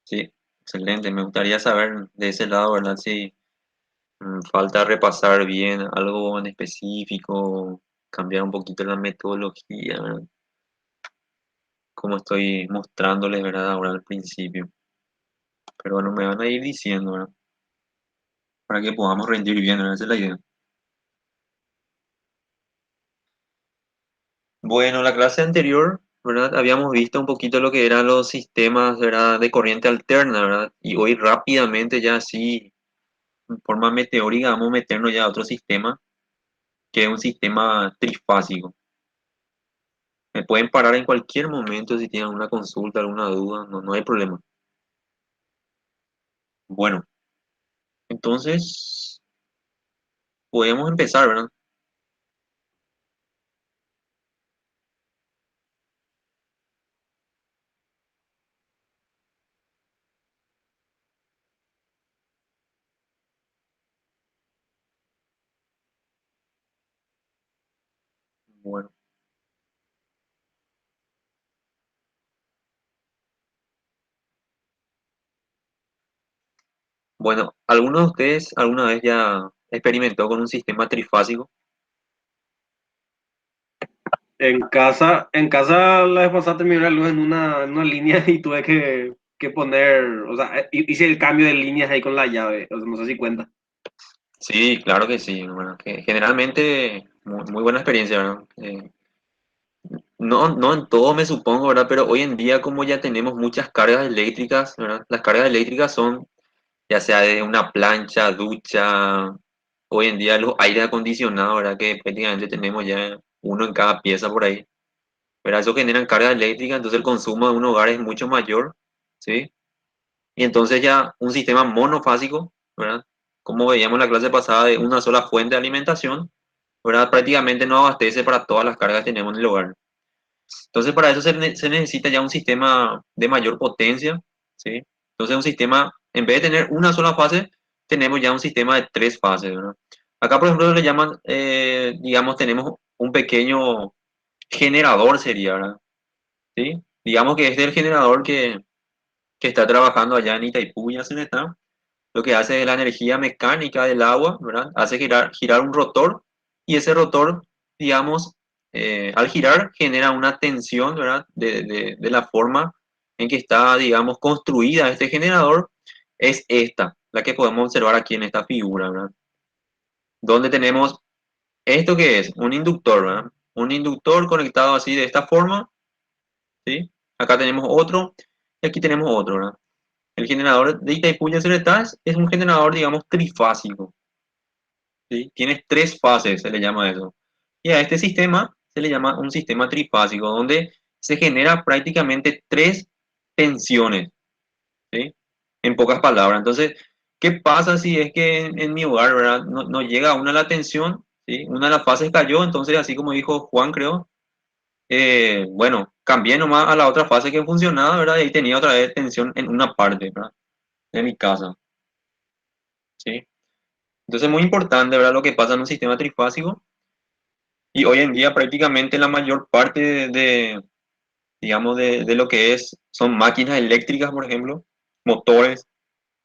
Sí, excelente. Me gustaría saber de ese lado, ¿verdad? Si falta repasar bien algo en específico, cambiar un poquito la metodología, ¿verdad? Como estoy mostrándoles, ¿verdad? Ahora al principio. Pero bueno, me van a ir diciendo, ¿verdad? Para que podamos rendir bien, ¿verdad? Esa es la idea. Bueno, la clase anterior, ¿verdad? Habíamos visto un poquito lo que eran los sistemas, ¿verdad? De corriente alterna, ¿verdad? Y hoy rápidamente ya así, en forma meteórica, vamos a meternos ya a otro sistema, que es un sistema trifásico. Me pueden parar en cualquier momento si tienen alguna consulta, alguna duda, no hay problema. Bueno, entonces podemos empezar, ¿verdad? Bueno, bueno, ¿alguno de ustedes alguna vez ya experimentó con un sistema trifásico? En casa la vez pasada terminó la luz en una línea y tuve que poner, o sea, hice el cambio de líneas ahí con la llave, o sea, no sé si cuenta. Sí, claro que sí. Bueno, que generalmente muy buena experiencia, ¿verdad? No en todo me supongo, ¿verdad? Pero hoy en día como ya tenemos muchas cargas eléctricas, ¿verdad? Las cargas eléctricas son ya sea de una plancha, ducha, hoy en día los aire acondicionados, ¿verdad? Que prácticamente tenemos ya uno en cada pieza por ahí, ¿verdad? Eso generan carga eléctrica, entonces el consumo de un hogar es mucho mayor, ¿sí? Y entonces ya un sistema monofásico, ¿verdad? Como veíamos en la clase pasada de una sola fuente de alimentación, ¿verdad? Prácticamente no abastece para todas las cargas que tenemos en el hogar. Entonces para eso se necesita ya un sistema de mayor potencia, ¿sí? Entonces un sistema, en vez de tener una sola fase, tenemos ya un sistema de tres fases, ¿verdad? Acá, por ejemplo, le llaman, digamos, tenemos un pequeño generador, sería, ¿verdad? ¿Sí? Digamos que este es el generador que está trabajando allá en Itaipú, Yacyretá. Lo que hace es la energía mecánica del agua, ¿verdad? Hace girar un rotor y ese rotor, digamos, al girar genera una tensión, ¿verdad? De la forma en que está, digamos, construida este generador, es esta, la que podemos observar aquí en esta figura, ¿verdad? Donde tenemos esto que es un inductor, ¿verdad? Un inductor conectado así de esta forma, ¿sí? Acá tenemos otro y aquí tenemos otro, ¿verdad? El generador de Itaipú Yacyretá es un generador, digamos, trifásico, ¿sí? Tiene tres fases, se le llama eso. Y a este sistema se le llama un sistema trifásico, donde se genera prácticamente tres tensiones, ¿sí? En pocas palabras. Entonces, ¿qué pasa si es que en mi hogar, ¿verdad? No llega una la tensión, ¿sí? Una de las fases cayó, entonces, así como dijo Juan, creo, bueno, cambié nomás a la otra fase que funcionaba, ¿verdad? Y ahí tenía otra vez tensión en una parte, ¿verdad? De mi casa, ¿sí? Entonces, es muy importante, ¿verdad? Lo que pasa en un sistema trifásico. Y hoy en día prácticamente la mayor parte digamos, de lo que son máquinas eléctricas, por ejemplo, motores,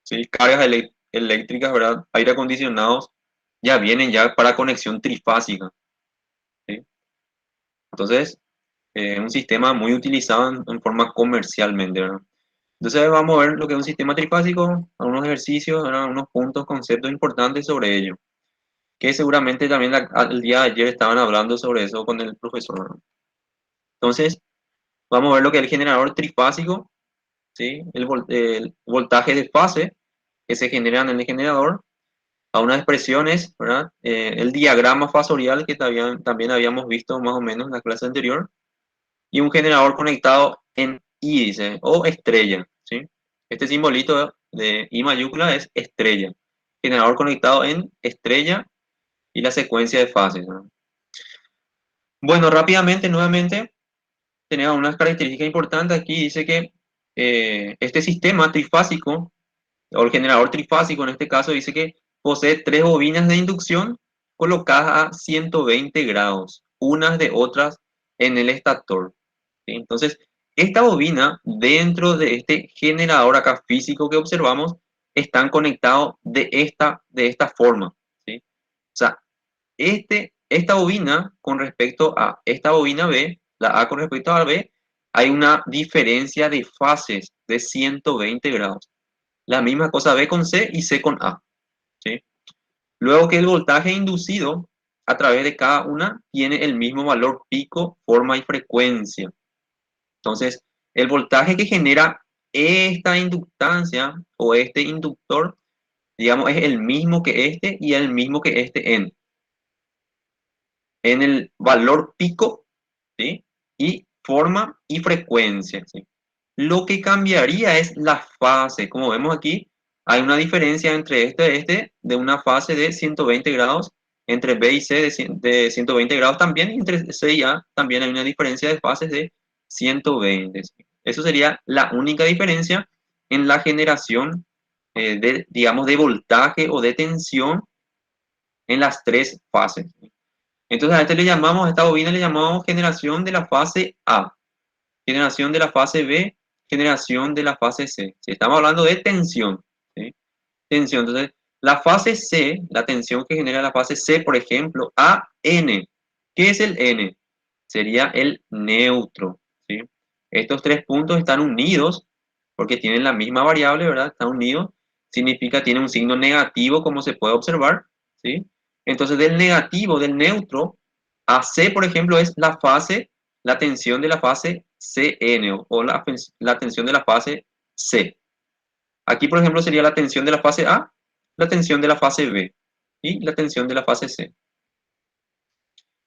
¿sí? Cargas eléctricas, ¿verdad? Aire acondicionados, ya vienen ya para conexión trifásica, ¿sí? Entonces, un sistema muy utilizado en forma comercialmente, ¿verdad? Entonces vamos a ver lo que es un sistema trifásico, algunos ejercicios, ¿verdad? Unos puntos, conceptos importantes sobre ello, que seguramente también el día de ayer estaban hablando sobre eso con el profesor, ¿verdad? Entonces, vamos a ver lo que es el generador trifásico, ¿sí? El voltaje de fase que se generan en el generador, a unas expresiones, ¿verdad? El diagrama fasorial que también habíamos visto más o menos en la clase anterior, y un generador conectado en I, dice, o estrella, ¿sí? Este simbolito de I mayúscula es estrella. Generador conectado en estrella y la secuencia de fases, ¿no? Bueno, rápidamente, nuevamente, tenemos unas características importantes. Aquí dice que este sistema trifásico, o el generador trifásico en este caso, dice que posee tres bobinas de inducción colocadas a 120 grados, unas de otras en el estator, ¿sí? Entonces, esta bobina, dentro de este generador acá físico que observamos, están conectados de esta forma, ¿sí? O sea, esta bobina con respecto a esta bobina B, la A con respecto a la B, hay una diferencia de fases de 120 grados. La misma cosa B con C y C con A, ¿sí? Luego que el voltaje inducido a través de cada una tiene el mismo valor pico, forma y frecuencia. Entonces, el voltaje que genera esta inductancia o este inductor, digamos, es el mismo que este y el mismo que este en el valor pico, ¿sí? Y forma y frecuencia, ¿sí? Lo que cambiaría es la fase. Como vemos aquí, hay una diferencia entre de una fase de 120 grados, entre B y C de 120 grados también, y entre C y A también hay una diferencia de fases de 120. ¿Sí? Eso sería la única diferencia en la generación digamos, de voltaje o de tensión en las tres fases. ¿Sí? Entonces a esta bobina le llamamos generación de la fase A, generación de la fase B, generación de la fase C. Si estamos hablando de tensión, ¿sí? Tensión. Entonces, la fase C, la tensión que genera la fase C, por ejemplo, AN. ¿Qué es el N? Sería el neutro, ¿sí? Estos tres puntos están unidos porque tienen la misma variable, ¿verdad? Están unidos. Significa tiene un signo negativo, como se puede observar, ¿sí? Entonces, del negativo, del neutro, a C, por ejemplo, es la fase, la tensión de la fase CN o la tensión de la fase C. Aquí, por ejemplo, sería la tensión de la fase A, la tensión de la fase B y la tensión de la fase C.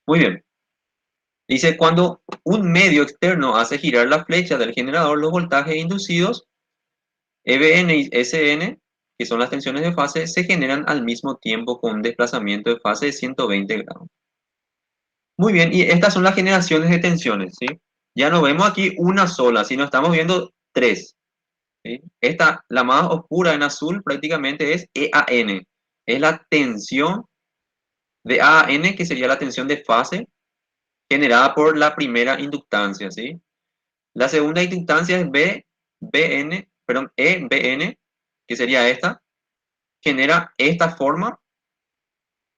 Muy bien. Dice, cuando un medio externo hace girar la flecha del generador, los voltajes inducidos, EBN y SN, que son las tensiones de fase, se generan al mismo tiempo con un desplazamiento de fase de 120 grados. Muy bien, y estas son las generaciones de tensiones, ¿sí? Ya no vemos aquí una sola, sino estamos viendo tres. ¿Sí? Esta, la más oscura en azul, prácticamente es EAN. Es la tensión de AN, que sería la tensión de fase generada por la primera inductancia, ¿sí? La segunda inductancia es BN, perdón, EBN, que sería esta, genera esta forma.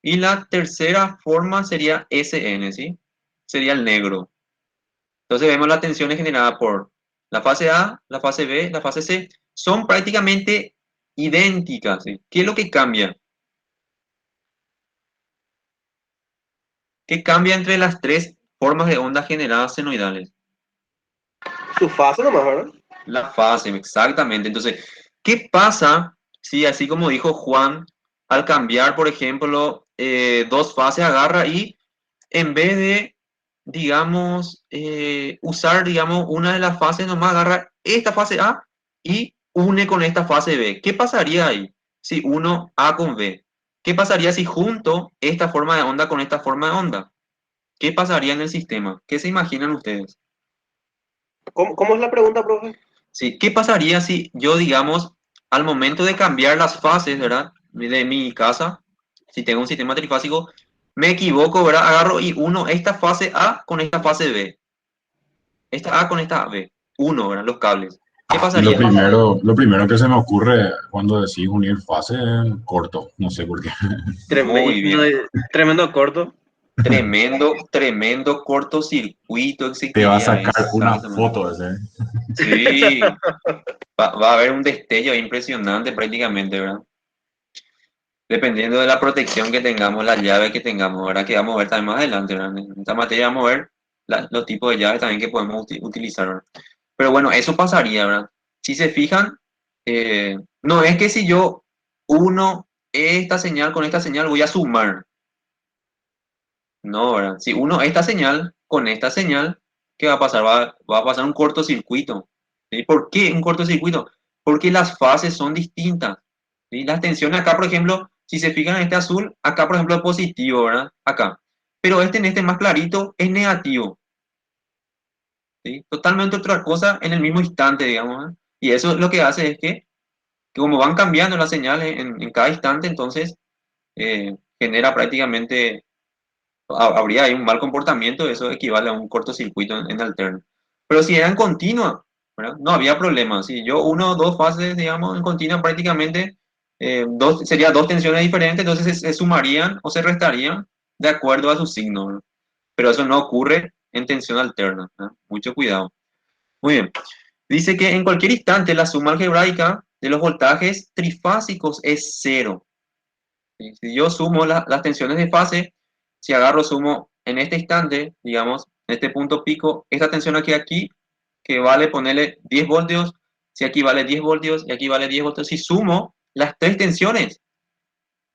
Y la tercera forma sería SN, ¿sí? Sería el negro. Entonces vemos las tensiones generadas por la fase A, la fase B, la fase C. Son prácticamente idénticas, ¿sí? ¿Qué es lo que cambia? ¿Qué cambia entre las tres formas de onda generadas senoidales? Su fase nomás, ¿verdad? La fase, exactamente. Entonces, ¿qué pasa si, así como dijo Juan, al cambiar, por ejemplo, dos fases, agarra y en vez de, digamos, usar, digamos, una de las fases, nomás agarra esta fase A y une con esta fase B? ¿Qué pasaría ahí si uno A con B? ¿Qué pasaría si junto esta forma de onda con esta forma de onda? ¿Qué pasaría en el sistema? ¿Qué se imaginan ustedes? ¿Cómo es la pregunta, profe? Sí, ¿qué pasaría si yo, digamos, al momento de cambiar las fases, ¿verdad? De mi casa, si tengo un sistema trifásico, me equivoco, ¿verdad? Agarro y uno esta fase A con esta fase B. Esta A con esta B. Uno, ¿verdad? Los cables. ¿Qué Y pasaría? lo primero que se me ocurre cuando decís unir fase es corto, no sé por qué. Muy Tremendo, bien. tremendo corto. Tremendo cortocircuito Te va a existiría, sacar una exactamente. foto ese. Sí, va a haber un destello impresionante prácticamente, ¿verdad? Dependiendo de la protección que tengamos, la llave que tengamos, ¿verdad? Que vamos a ver también más adelante, ¿verdad? En esta materia vamos a ver los tipos de llaves también que podemos utilizar, ¿verdad? Pero bueno, eso pasaría, ¿verdad? Si se fijan, no es que si yo uno esta señal con esta señal voy a sumar, no, ¿verdad? Si uno esta señal con esta señal, ¿qué va a pasar? Va a pasar un cortocircuito. ¿Sí? ¿Por qué un cortocircuito? Porque las fases son distintas. ¿Sí? Las tensiones acá, por ejemplo, si se fijan en este azul, acá, por ejemplo, es positivo, ¿verdad? Acá. Pero en este más clarito, es negativo. ¿Sí? Totalmente otra cosa en el mismo instante, digamos. ¿Eh? Y eso lo que hace es que como van cambiando las señales en cada instante, entonces genera prácticamente habría ahí un mal comportamiento, eso equivale a un cortocircuito en alterno. Pero si eran continuas, ¿verdad? No había problema. Si yo uno o dos fases, digamos, en continua prácticamente, sería dos tensiones diferentes, entonces se sumarían o se restarían de acuerdo a su signo, ¿verdad? Pero eso no ocurre en tensión alterna, ¿verdad? Mucho cuidado. Muy bien. Dice que en cualquier instante la suma algebraica de los voltajes trifásicos es cero. ¿Sí? Si yo sumo las tensiones de fase, si agarro, sumo en este instante, digamos, en este punto pico, esta tensión aquí, que vale ponerle 10 voltios, si aquí vale 10 voltios y aquí vale 10 voltios, si sumo las tres tensiones,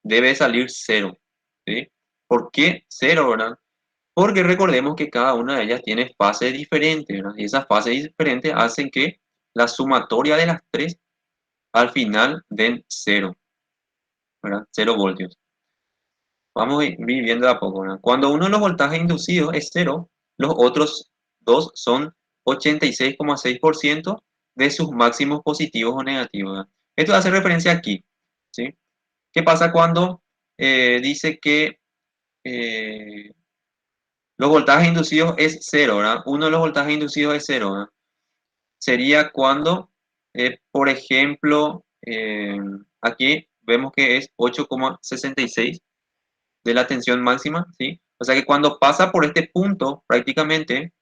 debe salir cero. ¿Sí? ¿Por qué cero, verdad? Porque recordemos que cada una de ellas tiene fases diferentes, ¿verdad? Y esas fases diferentes hacen que la sumatoria de las tres al final den cero, ¿verdad? Cero voltios. Vamos a ir viendo de a poco, ¿verdad? Cuando uno de los voltajes inducidos es cero, los otros dos son 86,6% de sus máximos positivos o negativos, ¿verdad? Esto hace referencia aquí, ¿sí? ¿Qué pasa cuando dice que eh, los voltajes inducidos es cero, ¿verdad? Uno de los voltajes inducidos es cero, ¿verdad? Sería cuando, por ejemplo, aquí vemos que es 8,66 de la tensión máxima, ¿sí? O sea que cuando pasa por este punto, prácticamente,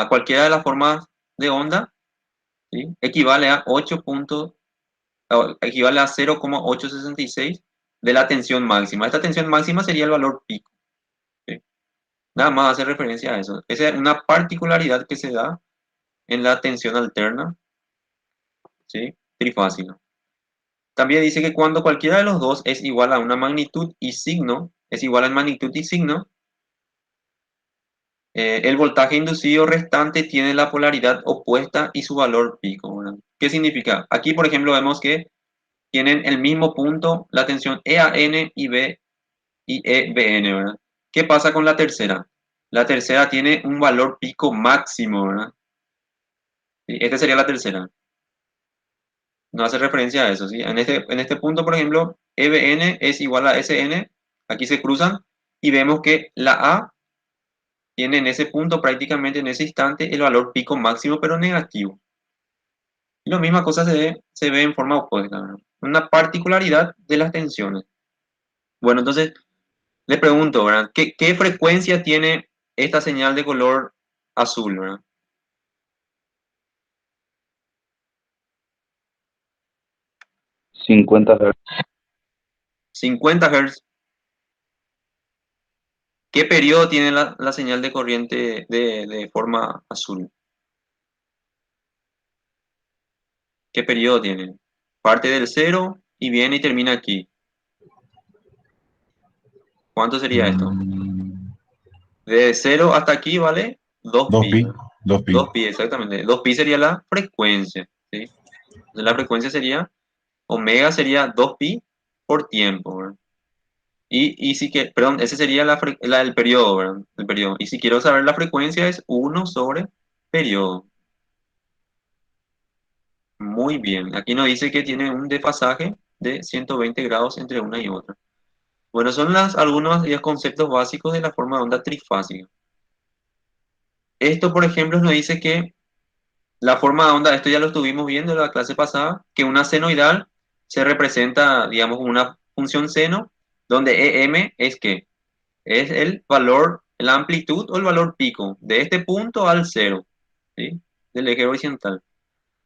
cualquiera de las formas de onda, ¿sí? Equivale a equivale a 0,866 de la tensión máxima. Esta tensión máxima sería el valor pico, ¿sí? Nada más hace referencia a eso. Esa es una particularidad que se da en la tensión alterna, ¿sí? Trifásica. También dice que cuando cualquiera de los dos es igual a una magnitud y signo, es igual a magnitud y signo, el voltaje inducido restante tiene la polaridad opuesta y su valor pico, ¿verdad? ¿Qué significa? Aquí, por ejemplo, vemos que tienen el mismo punto la tensión EAN y B y EBN, ¿verdad? ¿Qué pasa con la tercera? La tercera tiene un valor pico máximo, ¿verdad? Sí, esta sería la tercera. No hace referencia a eso, ¿sí? En este punto, por ejemplo, EBN es igual a SN, aquí se cruzan, y vemos que la A tiene en ese punto, prácticamente en ese instante, el valor pico máximo, pero negativo. Y la misma cosa se ve en forma opuesta, ¿verdad? Una particularidad de las tensiones. Bueno, entonces le pregunto, ¿verdad? ¿Qué frecuencia tiene esta señal de color azul, ¿verdad? 50 Hz. 50 Hz. ¿Qué periodo tiene la señal de corriente de forma azul? ¿Qué periodo tiene? Parte del cero y viene y termina aquí. ¿Cuánto sería esto? De cero hasta aquí, ¿vale? 2 2 pi, pi, ¿verdad? 2 pi. 2 pi, exactamente. 2 pi sería la frecuencia, ¿sí? Entonces la frecuencia sería, omega sería 2 pi por tiempo, ¿verdad? Y si que, perdón, ese sería el periodo, ¿verdad? El periodo. Y si quiero saber la frecuencia es 1/periodo. Muy bien. Aquí nos dice que tiene un desfasaje de 120 grados entre una y otra. Bueno, son algunos de los conceptos básicos de la forma de onda trifásica. Esto, por ejemplo, nos dice que la forma de onda, esto ya lo estuvimos viendo en la clase pasada, que una senoidal se representa, digamos, como una función seno, donde EM es que es el valor, la amplitud o el valor pico de este punto al cero, ¿sí? Del eje horizontal.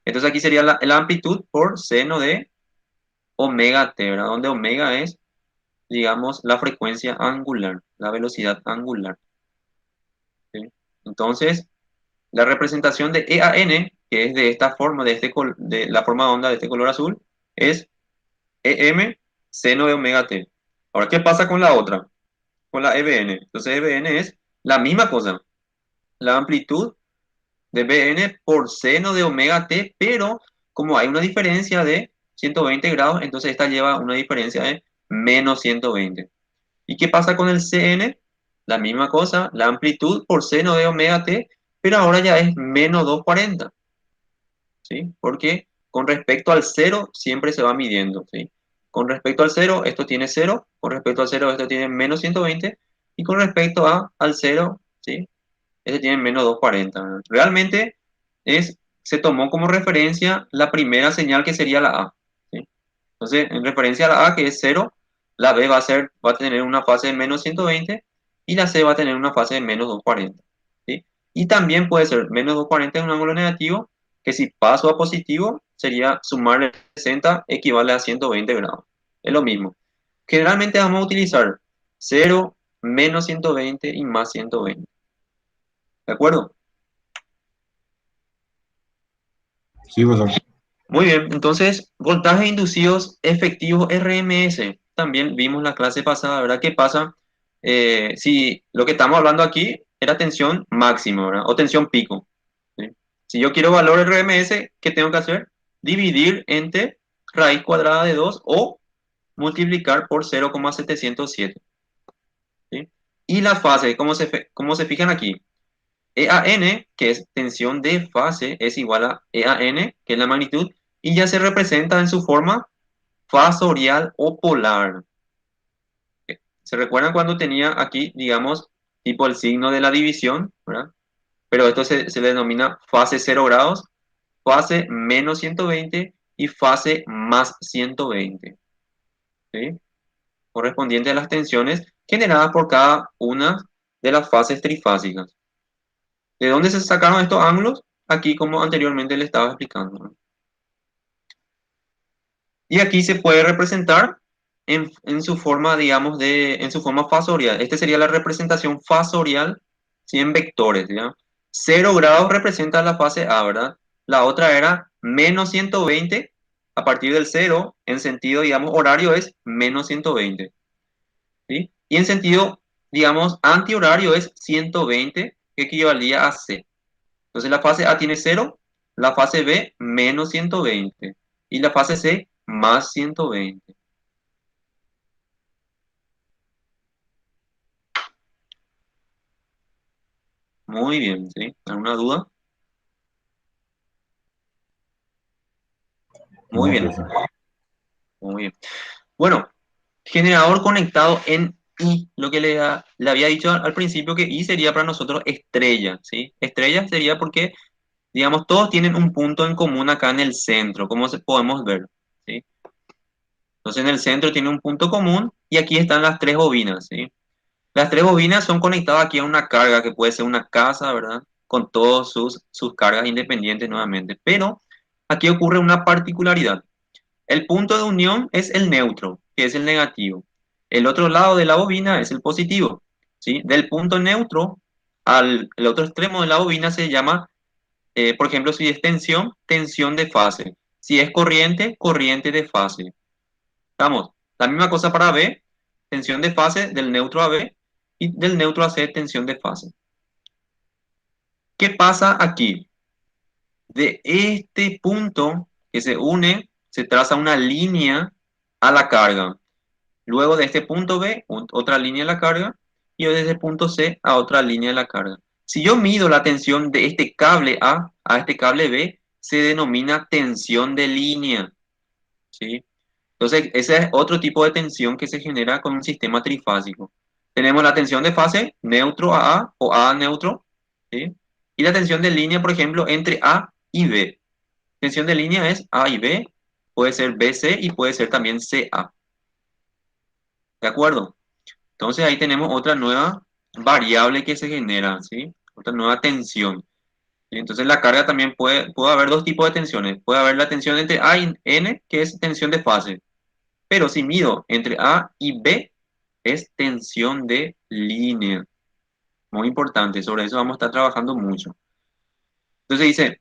Entonces aquí sería la amplitud por seno de omega t, ¿verdad? Donde omega es, digamos, la frecuencia angular, la velocidad angular, ¿sí? Entonces, la representación de EAN, que es de esta forma, de la forma de onda de este color azul, es EM seno de omega t. Ahora, ¿qué pasa con la otra? Con la EBN. Entonces, EBN es la misma cosa, la amplitud de BN por seno de omega t, pero como hay una diferencia de 120 grados, entonces esta lleva una diferencia de menos 120. ¿Y qué pasa con el CN? La misma cosa, la amplitud por seno de omega t, pero ahora ya es menos 240, ¿sí? Porque con respecto al cero siempre se va midiendo, ¿sí? Con respecto al cero, esto tiene cero, con respecto al cero, esto tiene menos 120, y con respecto al cero, ¿sí? este tiene menos 240, ¿verdad? Realmente se tomó como referencia la primera señal que sería la A, ¿sí? Entonces, en referencia a la A, que es 0, la B va a tener una fase de menos 120 y la C va a tener una fase de menos 240, ¿sí? Y también puede ser menos 240 es un ángulo negativo, que si paso a positivo, sería sumarle 60 equivale a 120 grados. Es lo mismo. Generalmente vamos a utilizar 0, menos 120 y más 120. ¿De acuerdo? Sí, profesor. Muy bien, entonces, voltajes inducidos efectivos RMS. También vimos la clase pasada, ¿verdad? ¿Qué pasa si lo que estamos hablando aquí era tensión máxima, ¿verdad? O tensión pico, ¿sí? Si yo quiero valor RMS, ¿qué tengo que hacer? Dividir entre raíz cuadrada de 2 o multiplicar por 0,707, ¿sí? Y la fase, ¿cómo se fijan aquí? EAN, que es tensión de fase, es igual a EAN, que es la magnitud, y ya se representa en su forma fasorial o polar. ¿Se recuerdan cuando tenía aquí, digamos, tipo el signo de la división, ¿verdad? Pero esto se le denomina fase 0 grados, fase menos 120 y fase más 120, ¿sí? Correspondiente a las tensiones generadas por cada una de las fases trifásicas. ¿De dónde se sacaron estos ángulos? Aquí, como anteriormente le estaba explicando, ¿no? Y aquí se puede representar en su forma, digamos, en su forma fasorial. Esta sería la representación fasorial, ¿sí? En vectores, ¿ya? 0 grados representa la fase A, ¿verdad? La otra era menos 120, a partir del 0, en sentido, digamos, horario es menos 120, ¿sí? Y en sentido, digamos, antihorario es 120, que equivalía a C. Entonces la fase A tiene 0, la fase B menos 120 y la fase C más 120. Muy bien, ¿sí? ¿Alguna duda? Muy No, bien, profe. muy bien. Bueno, generador conectado en I. Lo que le había dicho al principio que I sería para nosotros estrella, ¿sí? Estrella sería porque, digamos, todos tienen un punto en común acá en el centro, como podemos ver, ¿sí? Entonces en el centro tiene un punto común y aquí están las tres bobinas, ¿sí? Las tres bobinas son conectadas aquí a una carga que puede ser una casa, ¿verdad? Con todas sus cargas independientes nuevamente. Pero aquí ocurre una particularidad. El punto de unión es el neutro, que es el negativo. El otro lado de la bobina es el positivo, ¿sí? Del punto neutro al el otro extremo de la bobina se llama, por ejemplo, si es tensión, tensión de fase. Si es corriente, corriente de fase. Vamos, la misma cosa para B, tensión de fase del neutro a B y del neutro a C, tensión de fase. ¿Qué pasa aquí? De este punto que se une, se traza una línea a la carga. Luego de este punto B, otra línea a la carga. Y desde el punto C a otra línea a la carga. Si yo mido la tensión de este cable A este cable B, se denomina tensión de línea, ¿sí? Entonces, ese es otro tipo de tensión que se genera con un sistema trifásico. Tenemos la tensión de fase neutro a A o A a neutro, ¿sí? Y la tensión de línea, por ejemplo, entre A y B. Tensión de línea es A y B, puede ser BC y puede ser también CA. ¿De acuerdo? Entonces ahí tenemos otra nueva variable que se genera, ¿sí? Otra nueva tensión. ¿Sí? Entonces la carga también puede haber dos tipos de tensiones. Puede haber la tensión entre A y N, que es tensión de fase. Pero si mido entre A y B, es tensión de línea. Muy importante, sobre eso vamos a estar trabajando mucho. Entonces dice,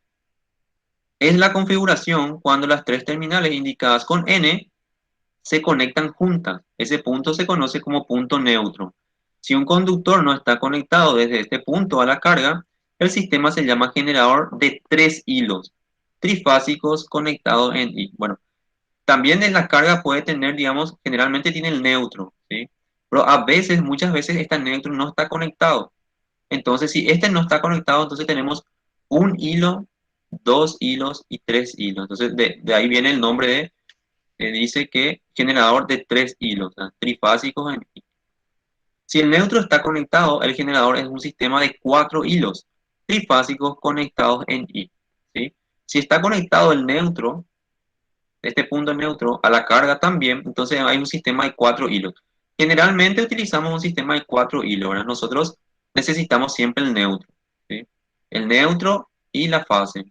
es la configuración cuando las tres terminales indicadas con N se conectan juntas. Ese punto se conoce como punto neutro. Si un conductor no está conectado desde este punto a la carga, el sistema se llama generador de tres hilos trifásicos conectados en I. Bueno, también en la carga puede tener, digamos, generalmente tiene el neutro, ¿sí? Pero a veces, muchas veces, este neutro no está conectado. Entonces, si este no está conectado, entonces tenemos un hilo, dos hilos y tres hilos. Entonces, de ahí viene el nombre dice que generador de tres hilos, ¿verdad? Trifásicos en I. Si el neutro está conectado, el generador es un sistema de 4 hilos trifásicos conectados en I. ¿Sí? Si está conectado el neutro, este punto neutro, a la carga también, entonces hay un sistema de 4 hilos. Generalmente utilizamos un sistema de 4 hilos, ¿verdad? Nosotros necesitamos siempre el neutro. ¿Sí? El neutro y la fase.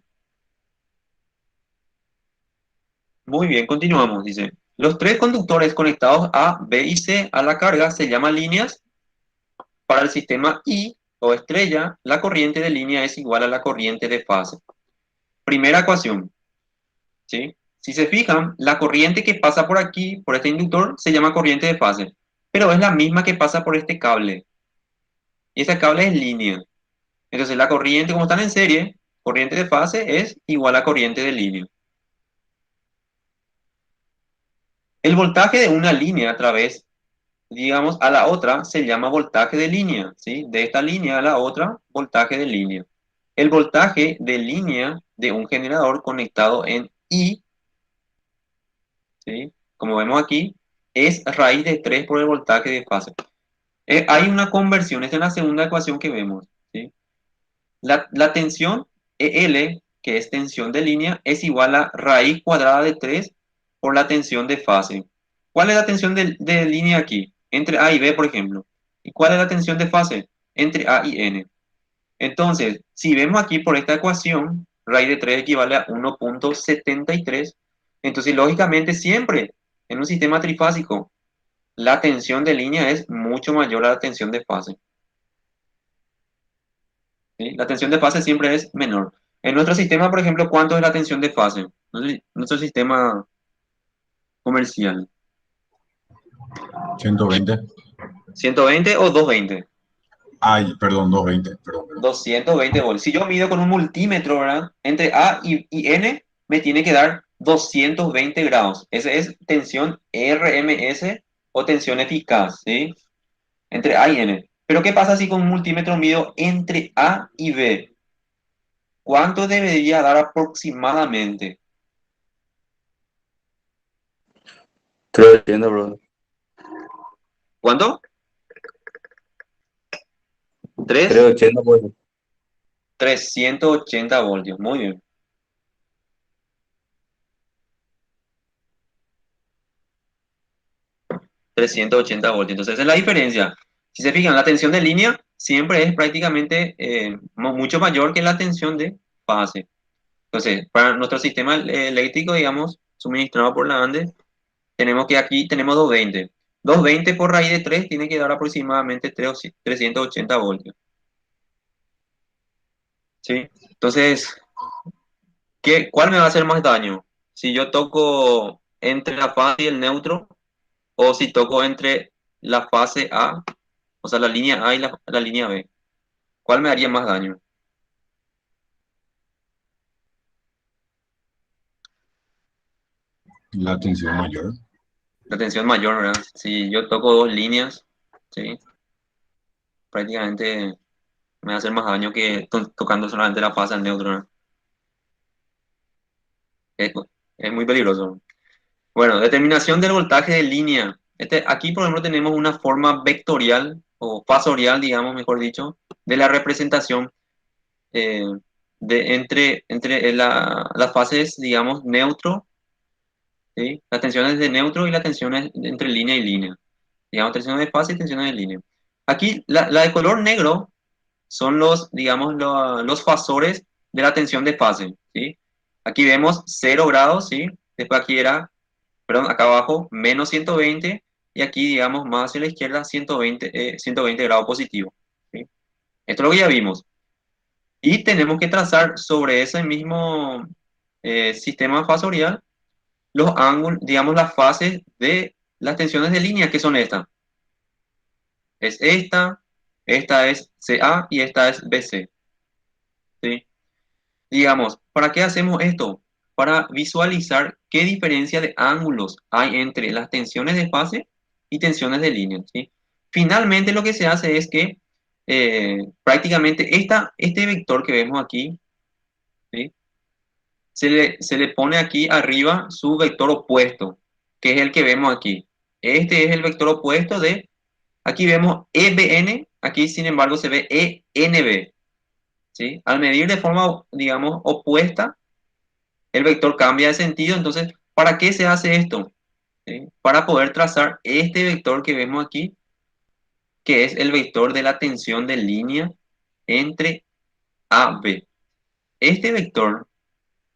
Muy bien, continuamos. Dice, los tres conductores conectados A, B y C a la carga se llaman líneas. Para el sistema I o estrella, la corriente de línea es igual a la corriente de fase. Primera ecuación, ¿sí? Si se fijan, la corriente que pasa por aquí, por este inductor, se llama corriente de fase, pero es la misma que pasa por este cable. Y este cable es línea. Entonces la corriente, como están en serie, corriente de fase es igual a corriente de línea. El voltaje de una línea a través, digamos, a la otra se llama voltaje de línea, ¿sí? De esta línea a la otra, voltaje de línea. El voltaje de línea de un generador conectado en I, ¿sí? Como vemos aquí, es raíz de 3 por el voltaje de fase. Hay una conversión, esta es la segunda ecuación que vemos, ¿sí? La tensión EL, que es tensión de línea, es igual a raíz cuadrada de 3 por la tensión de fase. ¿Cuál es la tensión de línea aquí? Entre A y B, por ejemplo. ¿Y cuál es la tensión de fase? Entre A y N. Entonces, si vemos aquí por esta ecuación, raíz de 3 equivale a 1,73. Entonces, lógicamente, siempre en un sistema trifásico, la tensión de línea es mucho mayor a la tensión de fase. ¿Sí? La tensión de fase siempre es menor. En nuestro sistema, por ejemplo, ¿cuánto es la tensión de fase? Nuestro sistema comercial. 120. ¿120 o 220? Ay, perdón, 220. Perdón, perdón. 220 volts. Si yo mido con un multímetro, ¿verdad? Entre A y N me tiene que dar 220 grados. Esa es tensión RMS o tensión eficaz, ¿sí? Entre A y N. Pero ¿qué pasa si con un multímetro mido entre A y B? ¿Cuánto debería dar aproximadamente? 380, bro. ¿Cuánto? 3, 380, pues. 380 voltios. Muy bien. $380. Entonces, esa es la diferencia. Si se fijan, la tensión de línea siempre es prácticamente mucho mayor que la tensión de fase. Entonces, para nuestro sistema eléctrico, digamos, suministrado por la ANDE, tenemos que aquí tenemos 220. 220 por raíz de 3 tiene que dar aproximadamente 380 voltios. ¿Sí? Entonces, ¿cuál me va a hacer más daño? Si yo toco entre la fase y el neutro, o si toco entre la fase A, o sea, la línea A y la línea B. ¿Cuál me haría más daño? La tensión mayor. La tensión mayor, ¿verdad? Si yo toco dos líneas, ¿sí? Prácticamente me va a hacer más daño que tocando solamente la fase al neutro, ¿verdad? Es, es muy peligroso. Bueno, determinación del voltaje de línea. Aquí, por ejemplo, tenemos una forma vectorial o fasorial, digamos, mejor dicho, de la representación eh, entre las fases, digamos, neutro, ¿sí? Las tensiones de neutro y las tensiones entre línea y línea. Digamos, tensiones de fase y tensiones de línea. Aquí, la de color negro son los, digamos, los fasores de la tensión de fase, ¿sí? Aquí vemos 0 grados, ¿sí? Después aquí era, perdón, acá abajo, menos 120, y aquí, digamos, más hacia la izquierda, 120 grados positivo, ¿sí? Esto es lo que ya vimos. Y tenemos que trazar sobre ese mismo sistema fasorial los ángulos, digamos, las fases de las tensiones de línea, que son estas. Es esta es CA y esta es BC, ¿sí? Digamos, ¿para qué hacemos esto? Para visualizar qué diferencia de ángulos hay entre las tensiones de fase y tensiones de línea, ¿sí? Finalmente lo que se hace es que prácticamente este vector que vemos aquí, ¿sí? Se le pone aquí arriba su vector opuesto, que es el que vemos aquí. Este es el vector opuesto de Aquí vemos EBN, aquí sin embargo se ve ENB, ¿sí? Al medir de forma, digamos, opuesta, el vector cambia de sentido. Entonces, ¿para qué se hace esto? ¿Sí? Para poder trazar este vector que vemos aquí, que es el vector de la tensión de línea entre AB. Este vector,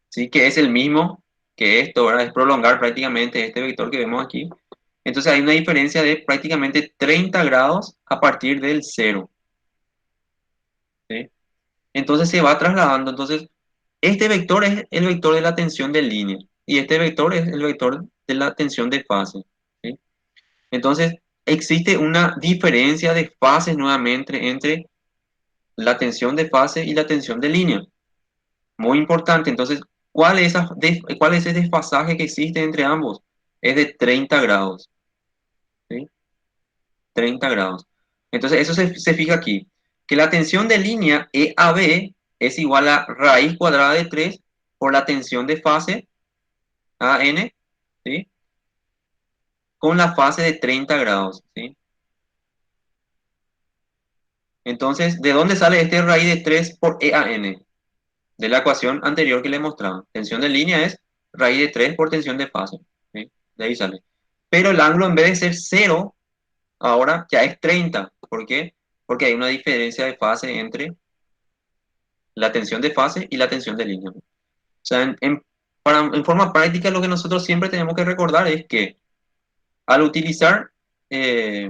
¿sí? Que es el mismo que esto, ¿verdad? Es prolongar prácticamente este vector que vemos aquí. Entonces hay una diferencia de prácticamente 30 grados a partir del cero, ¿sí? Entonces se va trasladando. Entonces, este vector es el vector de la tensión de línea y este vector es el vector de la tensión de fase, ¿sí? Entonces, existe una diferencia de fases nuevamente entre la tensión de fase y la tensión de línea. Muy importante. Entonces, ¿cuál es ese desfasaje que existe entre ambos? Es de 30 grados, ¿sí? 30 grados. Entonces, eso se fija aquí, que la tensión de línea EAB es igual a raíz cuadrada de 3 por la tensión de fase AN, ¿sí? Con la fase de 30 grados, ¿sí? Entonces, ¿de dónde sale este raíz de 3 por EAN? De la ecuación anterior que le mostraba. Tensión de línea es raíz de 3 por tensión de fase, ¿sí? De ahí sale. Pero el ángulo en vez de ser 0, ahora ya es 30. ¿Por qué? Porque hay una diferencia de fase entre la tensión de fase y la tensión de línea. O sea, en forma práctica lo que nosotros siempre tenemos que recordar es que al utilizar eh,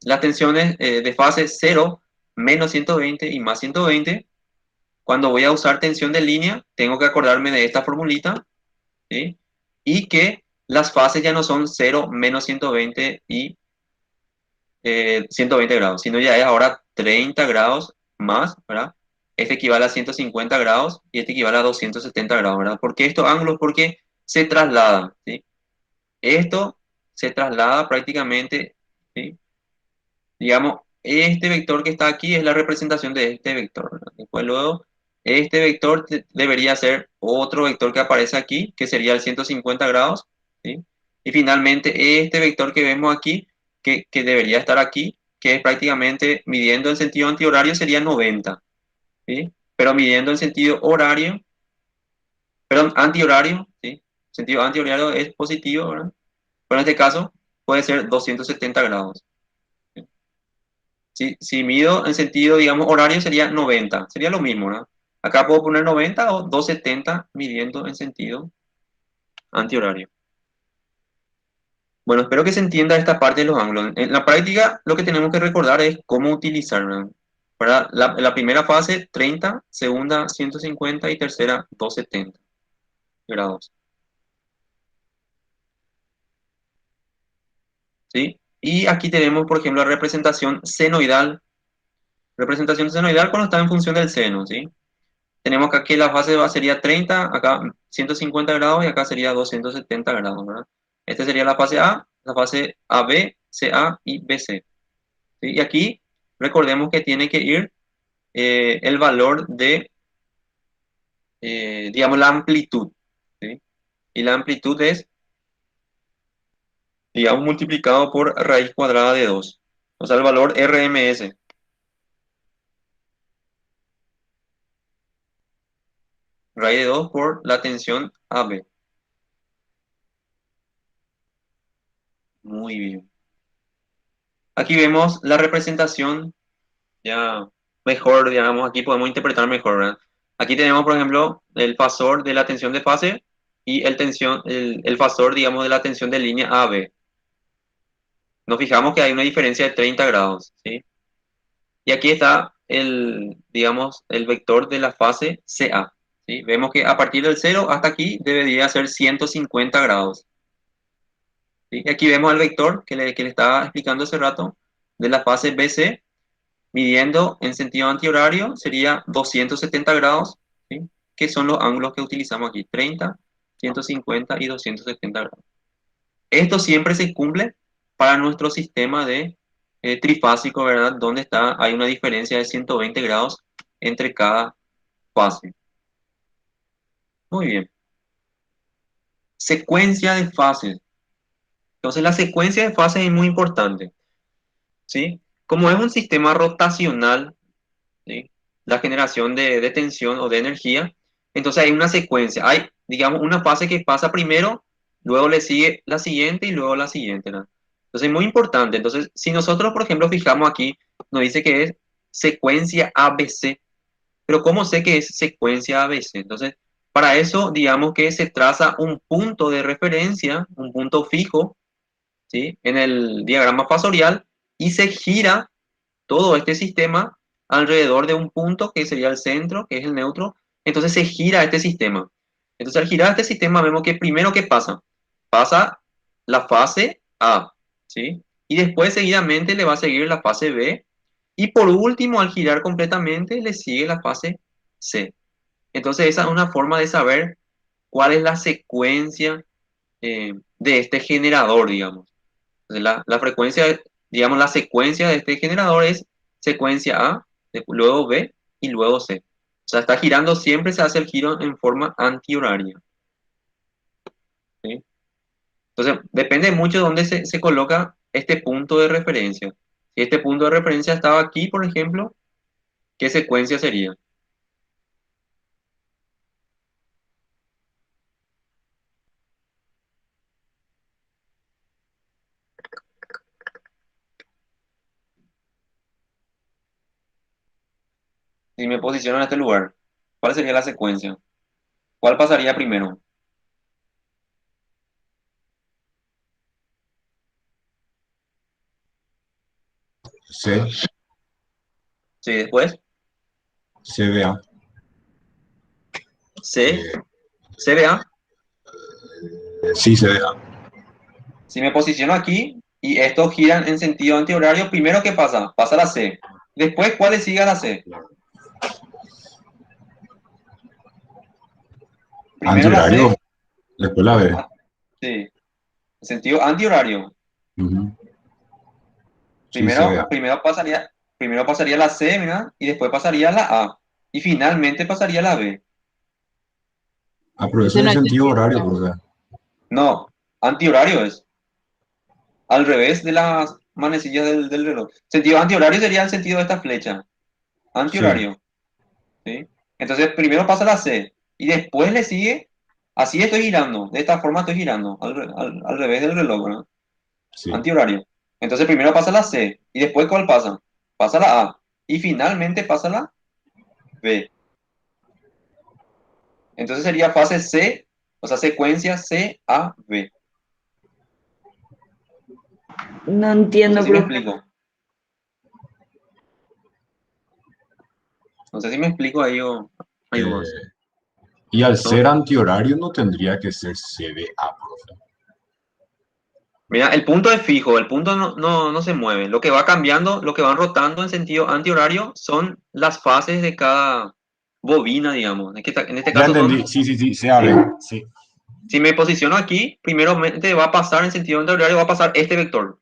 las tensiones de fase 0, menos 120 y más 120, cuando voy a usar tensión de línea, tengo que acordarme de esta formulita, ¿sí? Y que las fases ya no son 0, menos 120 y 120 grados, sino ya es ahora 30 grados más, ¿verdad? Este equivale a 150 grados y este equivale a 270 grados, ¿verdad? ¿Por qué estos ángulos? Porque se trasladan, ¿sí? Esto se traslada prácticamente, ¿sí? Digamos, este vector que está aquí es la representación de este vector, ¿verdad? Después luego, este vector debería ser otro vector que aparece aquí, que sería el 150 grados, ¿sí? Y finalmente, este vector que vemos aquí, que debería estar aquí, que es prácticamente midiendo el sentido antihorario, sería 90, ¿sí? Pero midiendo el sentido horario, perdón, antihorario, ¿sí? Sentido antihorario es positivo, ¿verdad? Pero en este caso puede ser 270 grados. Si mido en sentido, digamos, horario sería 90, sería lo mismo, ¿no? Acá puedo poner 90 o 270 midiendo en sentido antihorario. Bueno, espero que se entienda esta parte de los ángulos. En la práctica, lo que tenemos que recordar es cómo utilizarla. Para la primera fase, 30, segunda, 150 y tercera, 270 grados. ¿Sí? Y aquí tenemos, por ejemplo, la representación senoidal. Representación senoidal cuando está en función del seno, ¿sí? Tenemos que aquí la fase sería 30, acá 150 grados y acá sería 270 grados, ¿verdad? Esta sería la fase AB, CA y BC, ¿sí? Y aquí recordemos que tiene que ir el valor de, digamos, la amplitud, ¿sí? Y la amplitud es, digamos, multiplicado por raíz cuadrada de 2. O sea, el valor RMS. Raíz de 2 por la tensión AB. Muy bien. Aquí vemos la representación ya mejor, digamos, aquí podemos interpretar mejor, ¿verdad? Aquí tenemos, por ejemplo, el fasor de la tensión de fase y el fasor, digamos, de la tensión de línea AB. Nos fijamos que hay una diferencia de 30 grados, ¿sí? Y aquí está digamos, el vector de la fase CA, ¿sí? Vemos que a partir del 0 hasta aquí debería ser 150 grados, ¿sí? Y aquí vemos el vector que le estaba explicando hace rato de la fase BC, midiendo en sentido antihorario sería 270 grados, ¿sí? Que son los ángulos que utilizamos aquí, 30, 150 y 270 grados. Esto siempre se cumple para nuestro sistema de trifásico, ¿verdad? Donde hay una diferencia de 120 grados entre cada fase. Muy bien. Secuencia de fases. Entonces la secuencia de fases es muy importante. ¿sí? Como es un sistema rotacional, ¿sí? La generación de tensión o de energía, entonces hay una secuencia, hay, digamos, una fase que pasa primero, luego le sigue la siguiente y luego la siguiente, ¿no? Entonces es muy importante. Entonces, si nosotros, por ejemplo, fijamos aquí, nos dice que es secuencia ABC, pero ¿cómo sé que es secuencia ABC? Entonces, para eso, digamos que se traza un punto de referencia, un punto fijo, ¿sí? En el diagrama fasorial y se gira todo este sistema alrededor de un punto que sería el centro, que es el neutro. Entonces se gira este sistema. Entonces al girar este sistema vemos que primero ¿qué pasa? Pasa la fase A, ¿sí? Y después seguidamente le va a seguir la fase B. Y por último, al girar completamente, le sigue la fase C. Entonces esa es una forma de saber cuál es la secuencia de este generador, digamos. Entonces, la frecuencia, digamos, la secuencia de este generador es secuencia A, luego B y luego C. O sea, está girando, siempre se hace el giro en forma antihoraria, ¿sí? Entonces, depende mucho de dónde se coloca este punto de referencia. Si este punto de referencia estaba aquí, por ejemplo, ¿qué secuencia sería? Si me posiciono en este lugar, ¿cuál sería la secuencia? ¿Cuál pasaría primero? C, Sí, después, CDA. C, Eh, CBA. sí, CDA. Si me posiciono aquí y estos giran en sentido antihorario, primero ¿qué pasa? Pasa la C. Después, ¿cuál le sigue a la C? Primero la Antihorario, C, después la B. ah, sí, en sentido antihorario. Ujú. Sí, Primero, CDA. primero pasaría la C, ¿verdad? Y después pasaría la A. Y finalmente pasaría la B. Ah, pero eso Eso es no el hay sentido sentido. horario, pues, o sea. No, antihorario es. Al revés de las manecillas del reloj. Sentido antihorario sería el sentido de esta flecha. Sí, Antihorario. ¿Sí? Entonces primero pasa la C y después le sigue, así estoy girando, de esta forma estoy girando, al revés del reloj, ¿verdad? sí. Antihorario. Entonces primero pasa la C y después ¿cuál pasa? Pasa la A y finalmente pasa la B. Entonces sería fase C, o sea, secuencia C, A, B. No No sé entiendo, si me profe. explico. No sé si me explico ahí o hay dudas. Eh, y al ¿No? ser antihorario no tendría que ser CDA, profe. Mira, el punto es fijo, el punto no se mueve. Lo que va cambiando, lo que van rotando en sentido antihorario son las fases de cada bobina, digamos. En este Ya caso son, entendí, sí, sí, sí, CAB, ¿sí? sí, Si me posiciono aquí, primeramente va a pasar en sentido antihorario, va a pasar este vector,